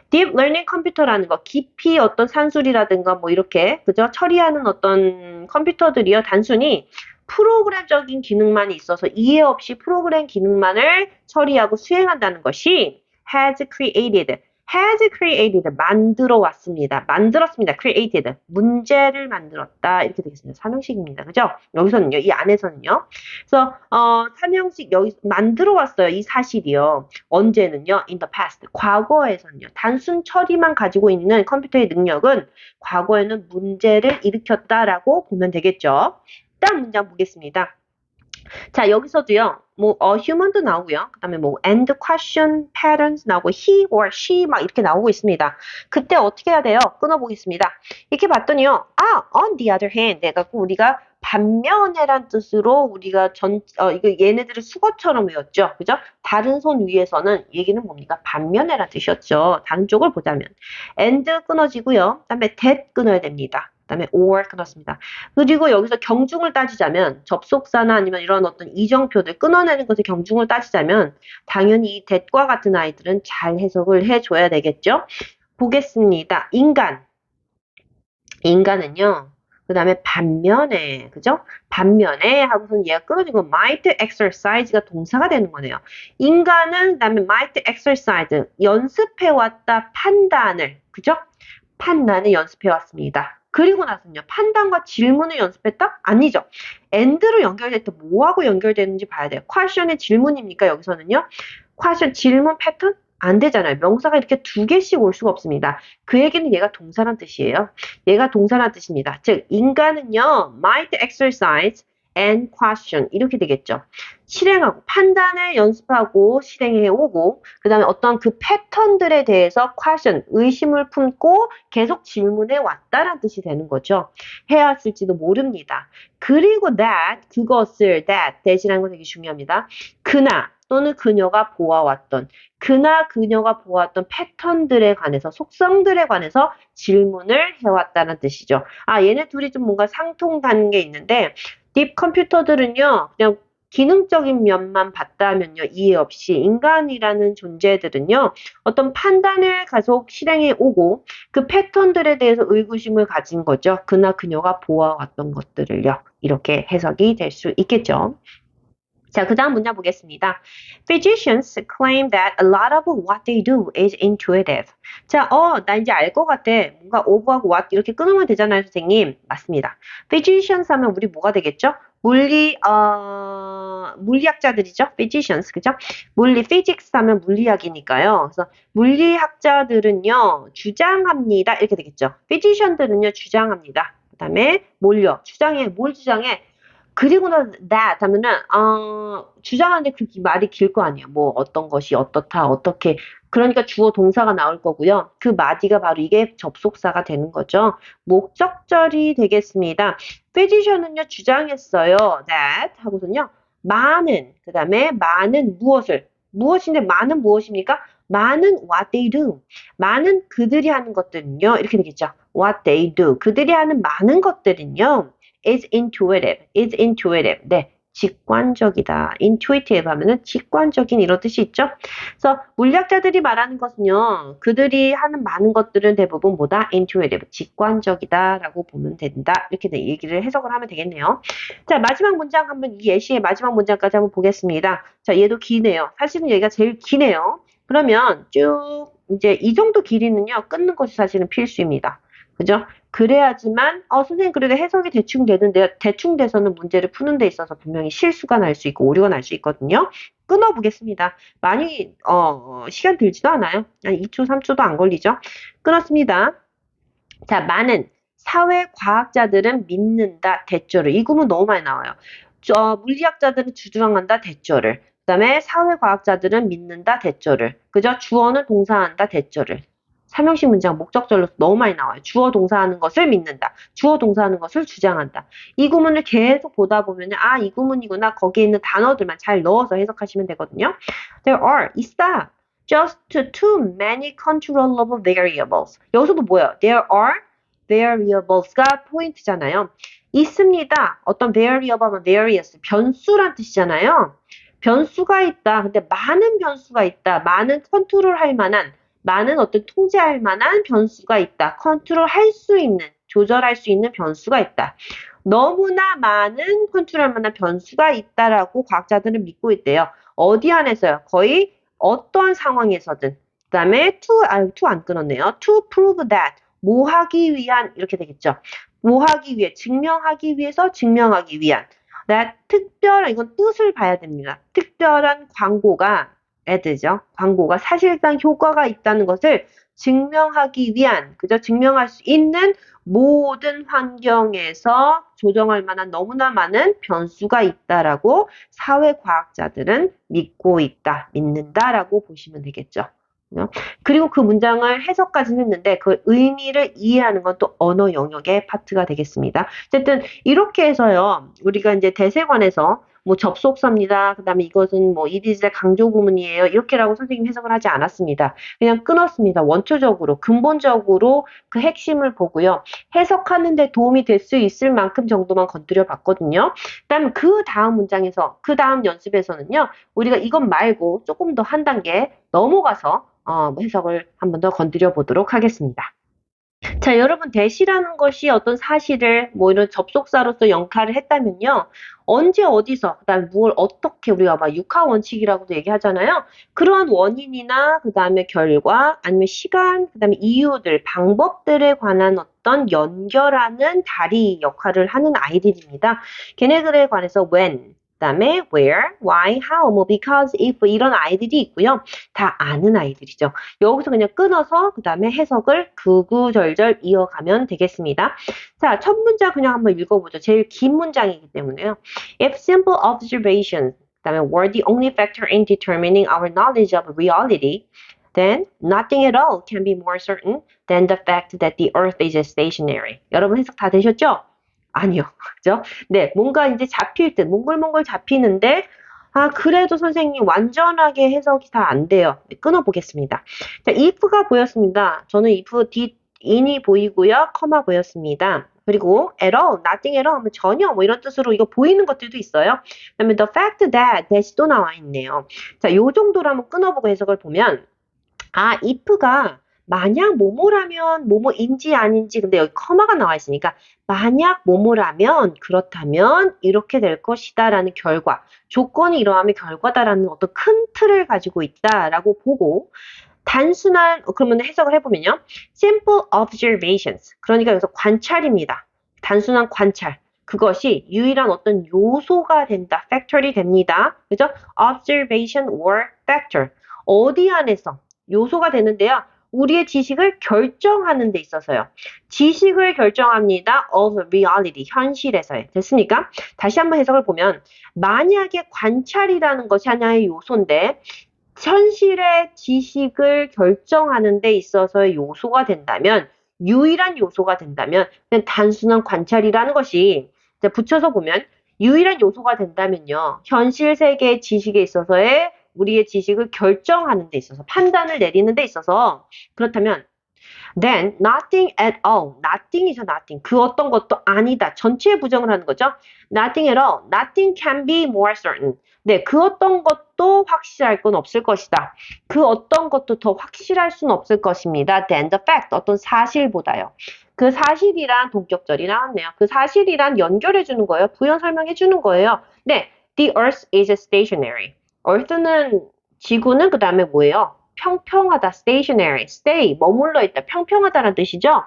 [SPEAKER 1] Deep Learning 컴퓨터라는 거, 깊이 어떤 산술이라든가 뭐 이렇게, 그죠? 처리하는 어떤 컴퓨터들이요. 단순히 프로그램적인 기능만 있어서 이해 없이 프로그램 기능만을 처리하고 수행한다는 것이 has created 만들어 왔습니다. 만들었습니다. created 문제를 만들었다 이렇게 되겠습니다. 삼형식입니다. 그죠? 여기서는요. 이 안에서는요. 그래서 삼형식 여기 만들어 왔어요. 이 사실이요. 언제는요? in the past 과거에서는요. 단순 처리만 가지고 있는 컴퓨터의 능력은 과거에는 문제를 일으켰다라고 보면 되겠죠. 다음 문장 보겠습니다. 자, 여기서도요, human도 나오고요. 그 다음에 and question, patterns 나오고, he or she 막 이렇게 나오고 있습니다. 그때 어떻게 해야 돼요? 끊어보겠습니다. 이렇게 봤더니요, on the other hand, 내가 우리가 반면에란 뜻으로 우리가 이거 얘네들을 수거처럼 외웠죠. 그죠? 다른 손 위에서는 얘기는 뭡니까? 반면에란 뜻이었죠. 다른 쪽을 보자면. and 끊어지고요. 그 다음에 that 끊어야 됩니다. 그 다음에 or 끊었습니다. 그리고 여기서 경중을 따지자면 접속사나 아니면 이런 어떤 이정표들 끊어내는 것의 경중을 따지자면 당연히 이 that과 같은 아이들은 잘 해석을 해줘야 되겠죠. 보겠습니다. 인간. 인간은요. 그 다음에 반면에, 그죠? 반면에 하고선 얘가 끊어진 건 might exercise가 동사가 되는 거네요. 인간은 그 다음에 might exercise, 연습해왔다 판단을, 그죠? 판단을 연습해왔습니다. 그리고 나서는요, 판단과 질문을 연습했다? 아니죠. and로 연결될 때 뭐하고 연결되는지 봐야 돼요. question의 질문입니까? 여기서는요. question, 질문 패턴? 안 되잖아요. 명사가 이렇게 두 개씩 올 수가 없습니다. 그 얘기는 얘가 동사란 뜻이에요. 얘가 동사란 뜻입니다. 즉, 인간은요, might exercise and question 이렇게 되겠죠. 실행하고 판단을 연습하고 실행해 오고 그 다음에 어떤 그 패턴들에 대해서 question, 의심을 품고 계속 질문해 왔다라는 뜻이 되는 거죠. 해왔을지도 모릅니다. 그리고 그것을 that이라는 거 되게 중요합니다. 그나 또는 그녀가 보아왔던 그녀가 보았던 패턴들에 관해서 속성들에 관해서 질문을 해왔다는 뜻이죠. 아, 얘네 둘이 좀 뭔가 상통하는 게 있는데 딥 컴퓨터들은요, 그냥 기능적인 면만 봤다면요, 이해 없이 인간이라는 존재들은요, 어떤 판단을 계속 실행해 오고 그 패턴들에 대해서 의구심을 가진 거죠. 그녀가 보아왔던 것들을요. 이렇게 해석이 될 수 있겠죠. 자, 그 다음 문장 보겠습니다. Physicians claim that a lot of what they do is intuitive. 자, 나 이제 알 것 같아. 뭔가 over하고 what 이렇게 끊으면 되잖아요, 선생님. 맞습니다. Physicians 하면 우리 뭐가 되겠죠? 물리학자들이죠? Physicians, 그죠? physics 하면 물리학이니까요. 그래서 물리학자들은요, 주장합니다. 이렇게 되겠죠. physician들은요, 주장합니다. 그 다음에 뭘요? 뭘 주장해? 그리고 나서 that 하면은 주장하는데 그 말이 길 거 아니에요. 뭐 어떤 것이 어떻다 어떻게 그러니까 주어 동사가 나올 거고요. 그 마디가 바로 이게 접속사가 되는 거죠. 목적절이 되겠습니다. physician은요 주장했어요. that 하고선요 많은 그다음에 많은 무엇인데 많은 무엇입니까? 많은 what they do. 많은 그들이 하는 것들은요. 이렇게 되겠죠. what they do. 그들이 하는 많은 것들은요. is intuitive. 네, 직관적이다. intuitive 하면은 직관적인 이런 뜻이 있죠. 그래서 물리학자들이 말하는 것은요, 그들이 하는 많은 것들은 대부분 뭐다? intuitive, 직관적이다라고 보면 된다. 이렇게 얘기를 해석을 하면 되겠네요. 자, 마지막 문장 한번 이 예시의 마지막 문장까지 한번 보겠습니다. 자, 얘도 기네요. 사실은 얘가 제일 기네요. 그러면 쭉 이제 이 정도 길이는요, 끊는 것이 사실은 필수입니다. 그죠? 그래야지만 선생님 그래도 해석이 대충 되는데 대충 돼서는 문제를 푸는 데 있어서 분명히 실수가 날 수 있고 오류가 날 수 있거든요. 끊어 보겠습니다. 많이 시간 들지도 않아요. 한 2초, 3초도 안 걸리죠. 끊었습니다. 자, 많은 사회과학자들은 믿는다 대조를. 이 구문 너무 많이 나와요. 물리학자들은 주장한다 대조를. 그다음에 사회과학자들은 믿는다 대조를. 그죠? 주어는 동사한다 대조를. 삼형식 문장 목적절로 너무 많이 나와요. 주어 동사하는 것을 믿는다. 주어 동사하는 것을 주장한다. 이 구문을 계속 보다 보면 이 구문이구나. 거기에 있는 단어들만 잘 넣어서 해석하시면 되거든요. There are 있다. Just too many controllable variables. 여기서도 뭐예요? There are variables가 포인트잖아요. 있습니다. 어떤 variable은 various, 변수란 뜻이잖아요. 변수가 있다. 근데 많은 변수가 있다. 많은 컨트롤할 만한 많은 어떤 통제할 만한 변수가 있다. 컨트롤할 수 있는, 조절할 수 있는 변수가 있다. 너무나 많은 컨트롤할 만한 변수가 있다라고 과학자들은 믿고 있대요. 어디 안에서요? 거의 어떤 상황에서든. 그 다음에 to 안 끊었네요. To prove that. 뭐 하기 위한 이렇게 되겠죠. 뭐 하기 위해, 증명하기 위해서 증명하기 위한. 특별한 이건 뜻을 봐야 됩니다. 특별한 광고가 애드죠. 광고가 사실상 효과가 있다는 것을 증명하기 위한, 그죠? 증명할 수 있는 모든 환경에서 조정할 만한 너무나 많은 변수가 있다라고 사회과학자들은 믿고 있다, 믿는다라고 보시면 되겠죠. 그리고 그 문장을 해석까지 했는데 그 의미를 이해하는 건 또 언어 영역의 파트가 되겠습니다. 어쨌든 이렇게 해서요. 우리가 이제 대세관에서 뭐 접속사입니다. 그다음에 이것은 뭐 이디즈의 강조 구문이에요. 이렇게라고 선생님 해석을 하지 않았습니다. 그냥 끊었습니다. 원초적으로 근본적으로 그 핵심을 보고요. 해석하는 데 도움이 될 수 있을 만큼 정도만 건드려 봤거든요. 그다음에 그 다음 문장에서 그 다음 연습에서는요. 우리가 이것 말고 조금 더 한 단계 넘어가서 해석을 한 번 더 건드려 보도록 하겠습니다. 자, 여러분, 대시라는 것이 어떤 사실을 뭐 이런 접속사로서 역할을 했다면요. 언제 어디서, 그다음에 뭘 어떻게 우리가 막 육하 원칙이라고도 얘기하잖아요. 그런 원인이나 그다음에 결과 아니면 시간, 그다음에 이유들, 방법들에 관한 어떤 연결하는 다리 역할을 하는 아이들입니다. 걔네들에 관해서 when, 그다음에 where, why, how, 뭐 because, if 이런 아이들이 있고요. 다 아는 아이들이죠. 여기서 그냥 끊어서 그다음에 해석을 구구절절 이어가면 되겠습니다. 자, 첫 문장 그냥 한번 읽어보죠. 제일 긴 문장이기 때문에요. If simple observations 그다음에 were the only factor in determining our knowledge of reality, then nothing at all can be more certain than the fact that the earth is stationary. 여러분 해석 다 되셨죠? 아니요. 그죠? 네, 뭔가 이제 잡힐 듯, 몽글몽글 잡히는데, 아, 그래도 선생님 완전하게 해석이 다 안 돼요. 네, 끊어보겠습니다. 자, if가 보였습니다. 저는 if, did, in이 보이고요. 커마 보였습니다. 그리고 at all, nothing at all 하면 전혀 뭐 이런 뜻으로 이거 보이는 것들도 있어요. 그다음에 the fact that, that이 또 나와 있네요. 자, 요 정도로 한번 끊어보고 해석을 보면 아, if가 만약 뭐뭐라면 뭐뭐인지 아닌지 근데 여기 커마가 나와 있으니까 만약 뭐뭐라면 그렇다면 이렇게 될 것이다라는 결과 조건이 이러하면 결과다라는 어떤 큰 틀을 가지고 있다라고 보고 단순한 그러면 해석을 해보면요. simple observations 그러니까 여기서 관찰입니다. 단순한 관찰 그것이 유일한 어떤 요소가 된다. factor이 됩니다. 그죠? observation or factor 어디 안에서 요소가 되는데요. 우리의 지식을 결정하는 데 있어서요. 지식을 결정합니다. of reality, 현실에서요. 됐습니까? 다시 한번 해석을 보면 만약에 관찰이라는 것이 하나의 요소인데 현실의 지식을 결정하는 데 있어서의 요소가 된다면 유일한 요소가 된다면 그냥 단순한 관찰이라는 것이 붙여서 보면 유일한 요소가 된다면요. 현실 세계의 지식에 있어서의 우리의 지식을 결정하는 데 있어서 판단을 내리는 데 있어서 그렇다면 then nothing at all. nothing이죠, nothing. 그 어떤 것도 아니다. 전체에 부정을 하는 거죠. nothing at all. nothing can be more certain. 네, 그 어떤 것도 확실할 건 없을 것이다. 그 어떤 것도 더 확실할 수는 없을 것입니다. than the fact. 어떤 사실보다요. 그 사실이란 동격절이 나왔네요. 그 사실이란 연결해 주는 거예요. 부연 설명해 주는 거예요. 네, the earth is stationary. earth는 지구는 그 다음에 뭐예요? 평평하다, stationary, stay, 머물러 있다, 평평하다라는 뜻이죠.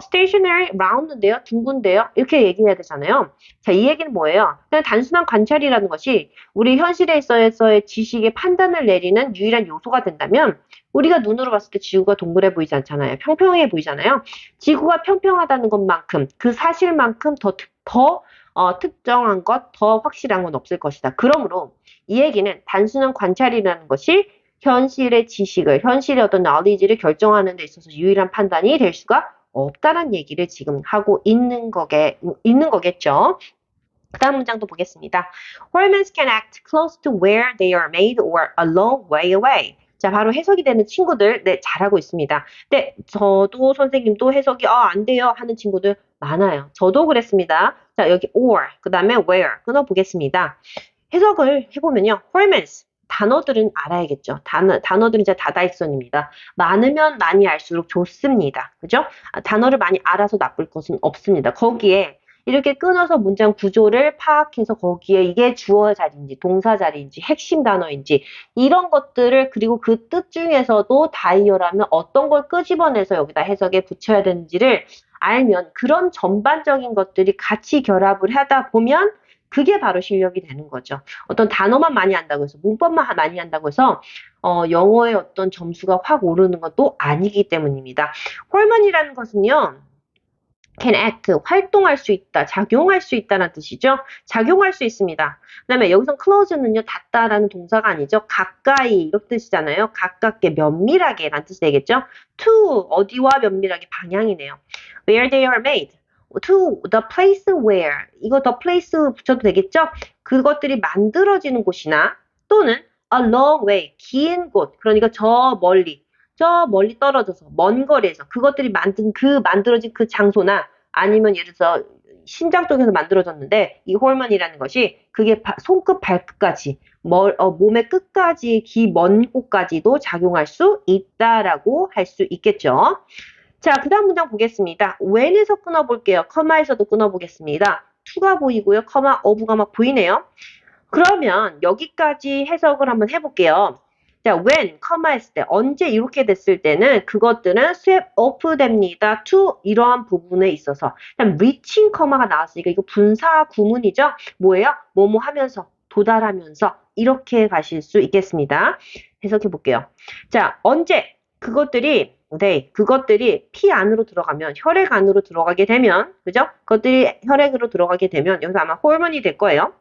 [SPEAKER 1] stationary, round인데요, 둥근데요, 이렇게 얘기해야 되잖아요. 자, 이 얘기는 뭐예요? 그냥 단순한 관찰이라는 것이 우리 현실에 있어서의 지식의 판단을 내리는 유일한 요소가 된다면 우리가 눈으로 봤을 때 지구가 동그래 보이지 않잖아요. 평평해 보이잖아요. 지구가 평평하다는 것만큼 그 사실만큼 더 특정한 것, 더 확실한 건 없을 것이다. 그러므로 이 얘기는 단순한 관찰이라는 것이 현실의 지식을, 현실의 어떤 knowledge를 결정하는 데 있어서 유일한 판단이 될 수가 없다는 얘기를 지금 하고 있는 거겠죠. 그 다음 문장도 보겠습니다. Hormones can act close to where they are made or a long way away. 자, 바로 해석이 되는 친구들, 네, 잘하고 있습니다. 네, 저도 선생님도 해석이, 안 돼요 하는 친구들 많아요. 저도 그랬습니다. 자, 여기 or, 그 다음에 where 끊어보겠습니다. 해석을 해보면요. hormones, 단어들은 알아야겠죠. 단어들은 이제 다다익선입니다. 많으면 많이 알수록 좋습니다. 그죠? 단어를 많이 알아서 나쁠 것은 없습니다. 거기에 이렇게 끊어서 문장 구조를 파악해서 거기에 이게 주어 자리인지 동사 자리인지 핵심 단어인지 이런 것들을 그리고 그 뜻 중에서도 다이어라면 어떤 걸 끄집어내서 여기다 해석에 붙여야 되는지를 알면 그런 전반적인 것들이 같이 결합을 하다 보면 그게 바로 실력이 되는 거죠. 어떤 단어만 많이 한다고 해서 문법만 많이 한다고 해서 영어의 어떤 점수가 확 오르는 것도 아니기 때문입니다. 홀만이라는 것은요. can act, 활동할 수 있다, 작용할 수 있다는 뜻이죠. 작용할 수 있습니다. 그 다음에 여기서 close는요, 닿다라는 동사가 아니죠. 가까이, 이런 뜻이잖아요. 가깝게, 면밀하게 라는 뜻이 되겠죠. to, 어디와 면밀하게 방향이네요. where they are made. to the place where. 이거 the place 붙여도 되겠죠. 그것들이 만들어지는 곳이나 또는 a long way, 긴 곳. 그러니까 저 멀리 떨어져서 먼 거리에서 그것들이 만들어진 그 장소나 아니면 예를 들어서 심장 쪽에서 만들어졌는데 이 호르몬이라는 것이 그게 손끝 발끝까지 몸의 끝까지 먼 곳까지도 작용할 수 있다라고 할 수 있겠죠. 자, 그 다음 문장 보겠습니다. when에서 끊어볼게요. 커마에서도 끊어보겠습니다. to가 보이고요. 커마, of가 막 보이네요. 그러면 여기까지 해석을 한번 해볼게요. 자, when, 커마 했을 때, 언제 이렇게 됐을 때는 그것들은 swap off 됩니다. to 이러한 부분에 있어서. 그다음 reaching 커마가 나왔으니까 이거 분사 구문이죠. 뭐예요? 뭐뭐 하면서, 도달하면서 이렇게 가실 수 있겠습니다. 해석해 볼게요. 자, 언제 그것들이 피 안으로 들어가면, 혈액 안으로 들어가게 되면, 그죠? 그것들이 혈액으로 들어가게 되면, 여기서 아마 호르몬이 될 거예요.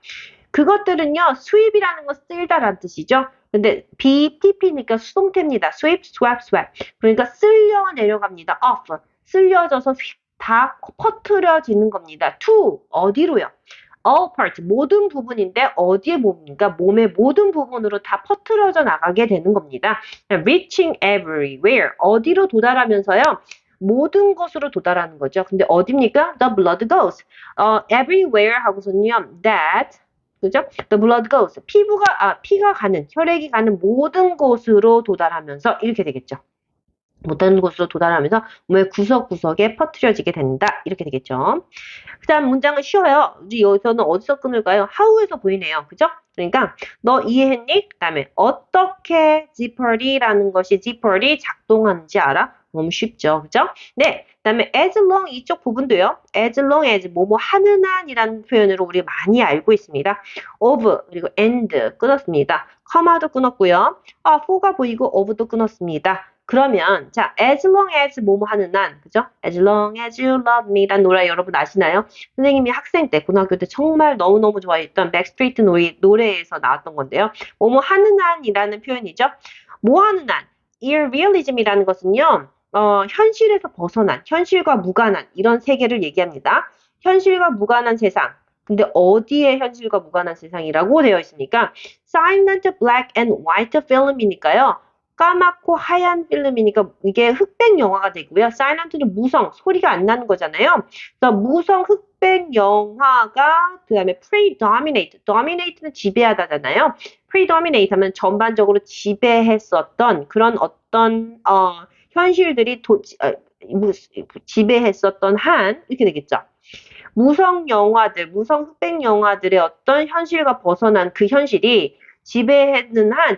[SPEAKER 1] 그것들은요, 수입이라는 거 쓸다라는 뜻이죠. 근데 BTP니까 수동태입니다. sweep, swap, swap. 그러니까 쓸려 내려갑니다. off. 쓸려져서 다 퍼트려지는 겁니다. to, 어디로요? all part, 모든 부분인데 어디에 뭡니까? 몸의 모든 부분으로 다 퍼트려져 나가게 되는 겁니다. reaching everywhere, 어디로 도달하면서요? 모든 곳으로 도달하는 거죠. 근데 어디입니까? The blood goes. everywhere 하고서는요, that, 그죠? The blood goes. 피가 가는, 혈액이 가는 모든 곳으로 도달하면서 이렇게 되겠죠. 모든 곳으로 도달하면서 몸의 구석구석에 퍼뜨려지게 된다. 이렇게 되겠죠. 그 다음 문장은 쉬워요. 우리 여기서는 어디서 끊을까요? how에서 보이네요. 그죠? 그러니까 너 이해했니? 그 다음에 어떻게 Jeopardy라는 것이 Jeopardy 작동하는지 알아? 너무 쉽죠. 그죠? 네. 그 다음에 as long 이쪽 부분도요. as long as 뭐뭐 하는 한이라는 표현으로 우리 많이 알고 있습니다. of 그리고 and 끊었습니다. 커마도 끊었고요. for가 보이고 of도 끊었습니다. 그러면 자 as long as 뭐뭐 하는 한 그죠? as long as you love me라는 노래 여러분 아시나요? 선생님이 학생 때 고등학교 때 정말 너무너무 좋아했던 백스트리트 노래에서 나왔던 건데요. 뭐뭐 하는 한이라는 표현이죠. 뭐 하는 한 irrealism이라는 것은요. 현실에서 벗어난 현실과 무관한 이런 세계를 얘기합니다. 현실과 무관한 세상. 근데 어디에 현실과 무관한 세상이라고 되어 있습니까? Silent black and white film이니까요. 까맣고 하얀 필름이니까 이게 흑백 영화가 되고요. 사일런트는 무성, 소리가 안 나는 거잖아요. 그래서 무성 흑백 영화가 그다음에 predominate, dominate는 지배하다잖아요. predominate 하면 전반적으로 지배했었던 그런 어떤 현실들이 지배했었던 한 이렇게 되겠죠. 무성 영화들, 무성 흑백 영화들의 어떤 현실과 벗어난 그 현실이 지배하는 한,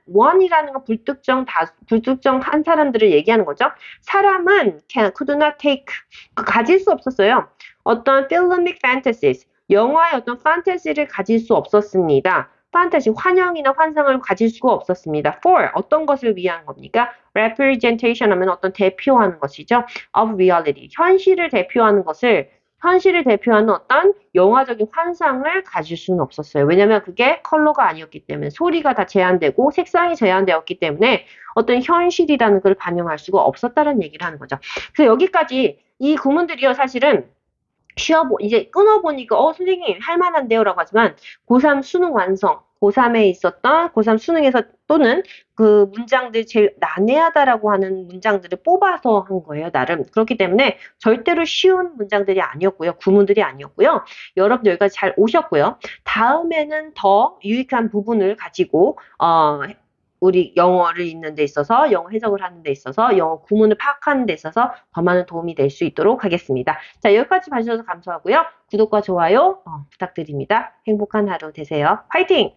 [SPEAKER 1] one이라는 건 불특정한 사람들을 얘기하는 거죠. 사람은 could not take, 가질 수 없었어요. 어떤 filmic fantasies, 영화의 어떤 판타지를 가질 수 없었습니다. 판타지, 환영이나 환상을 가질 수가 없었습니다. for, 어떤 것을 위한 겁니까? representation 하면 어떤 대표하는 것이죠. of reality, 현실을 대표하는 어떤 영화적인 환상을 가질 수는 없었어요. 왜냐면 그게 컬러가 아니었기 때문에 소리가 다 제한되고 색상이 제한되었기 때문에 어떤 현실이라는 걸 반영할 수가 없었다는 얘기를 하는 거죠. 그래서 여기까지 이 구문들이요 사실은 이제 끊어보니까 선생님 할만한데요 라고 하지만 고3 수능 완성 고3 수능에서 또는 그 문장들 제일 난해하다라고 하는 문장들을 뽑아서 한 거예요 나름. 그렇기 때문에 절대로 쉬운 문장들이 아니었고요. 구문들이 아니었고요. 여러분들 여기까지 잘 오셨고요. 다음에는 더 유익한 부분을 가지고 우리 영어를 읽는 데 있어서, 영어 해석을 하는 데 있어서, 영어 구문을 파악하는 데 있어서 더 많은 도움이 될 수 있도록 하겠습니다. 자, 여기까지 봐주셔서 감사하고요. 구독과 좋아요 부탁드립니다. 행복한 하루 되세요. 화이팅!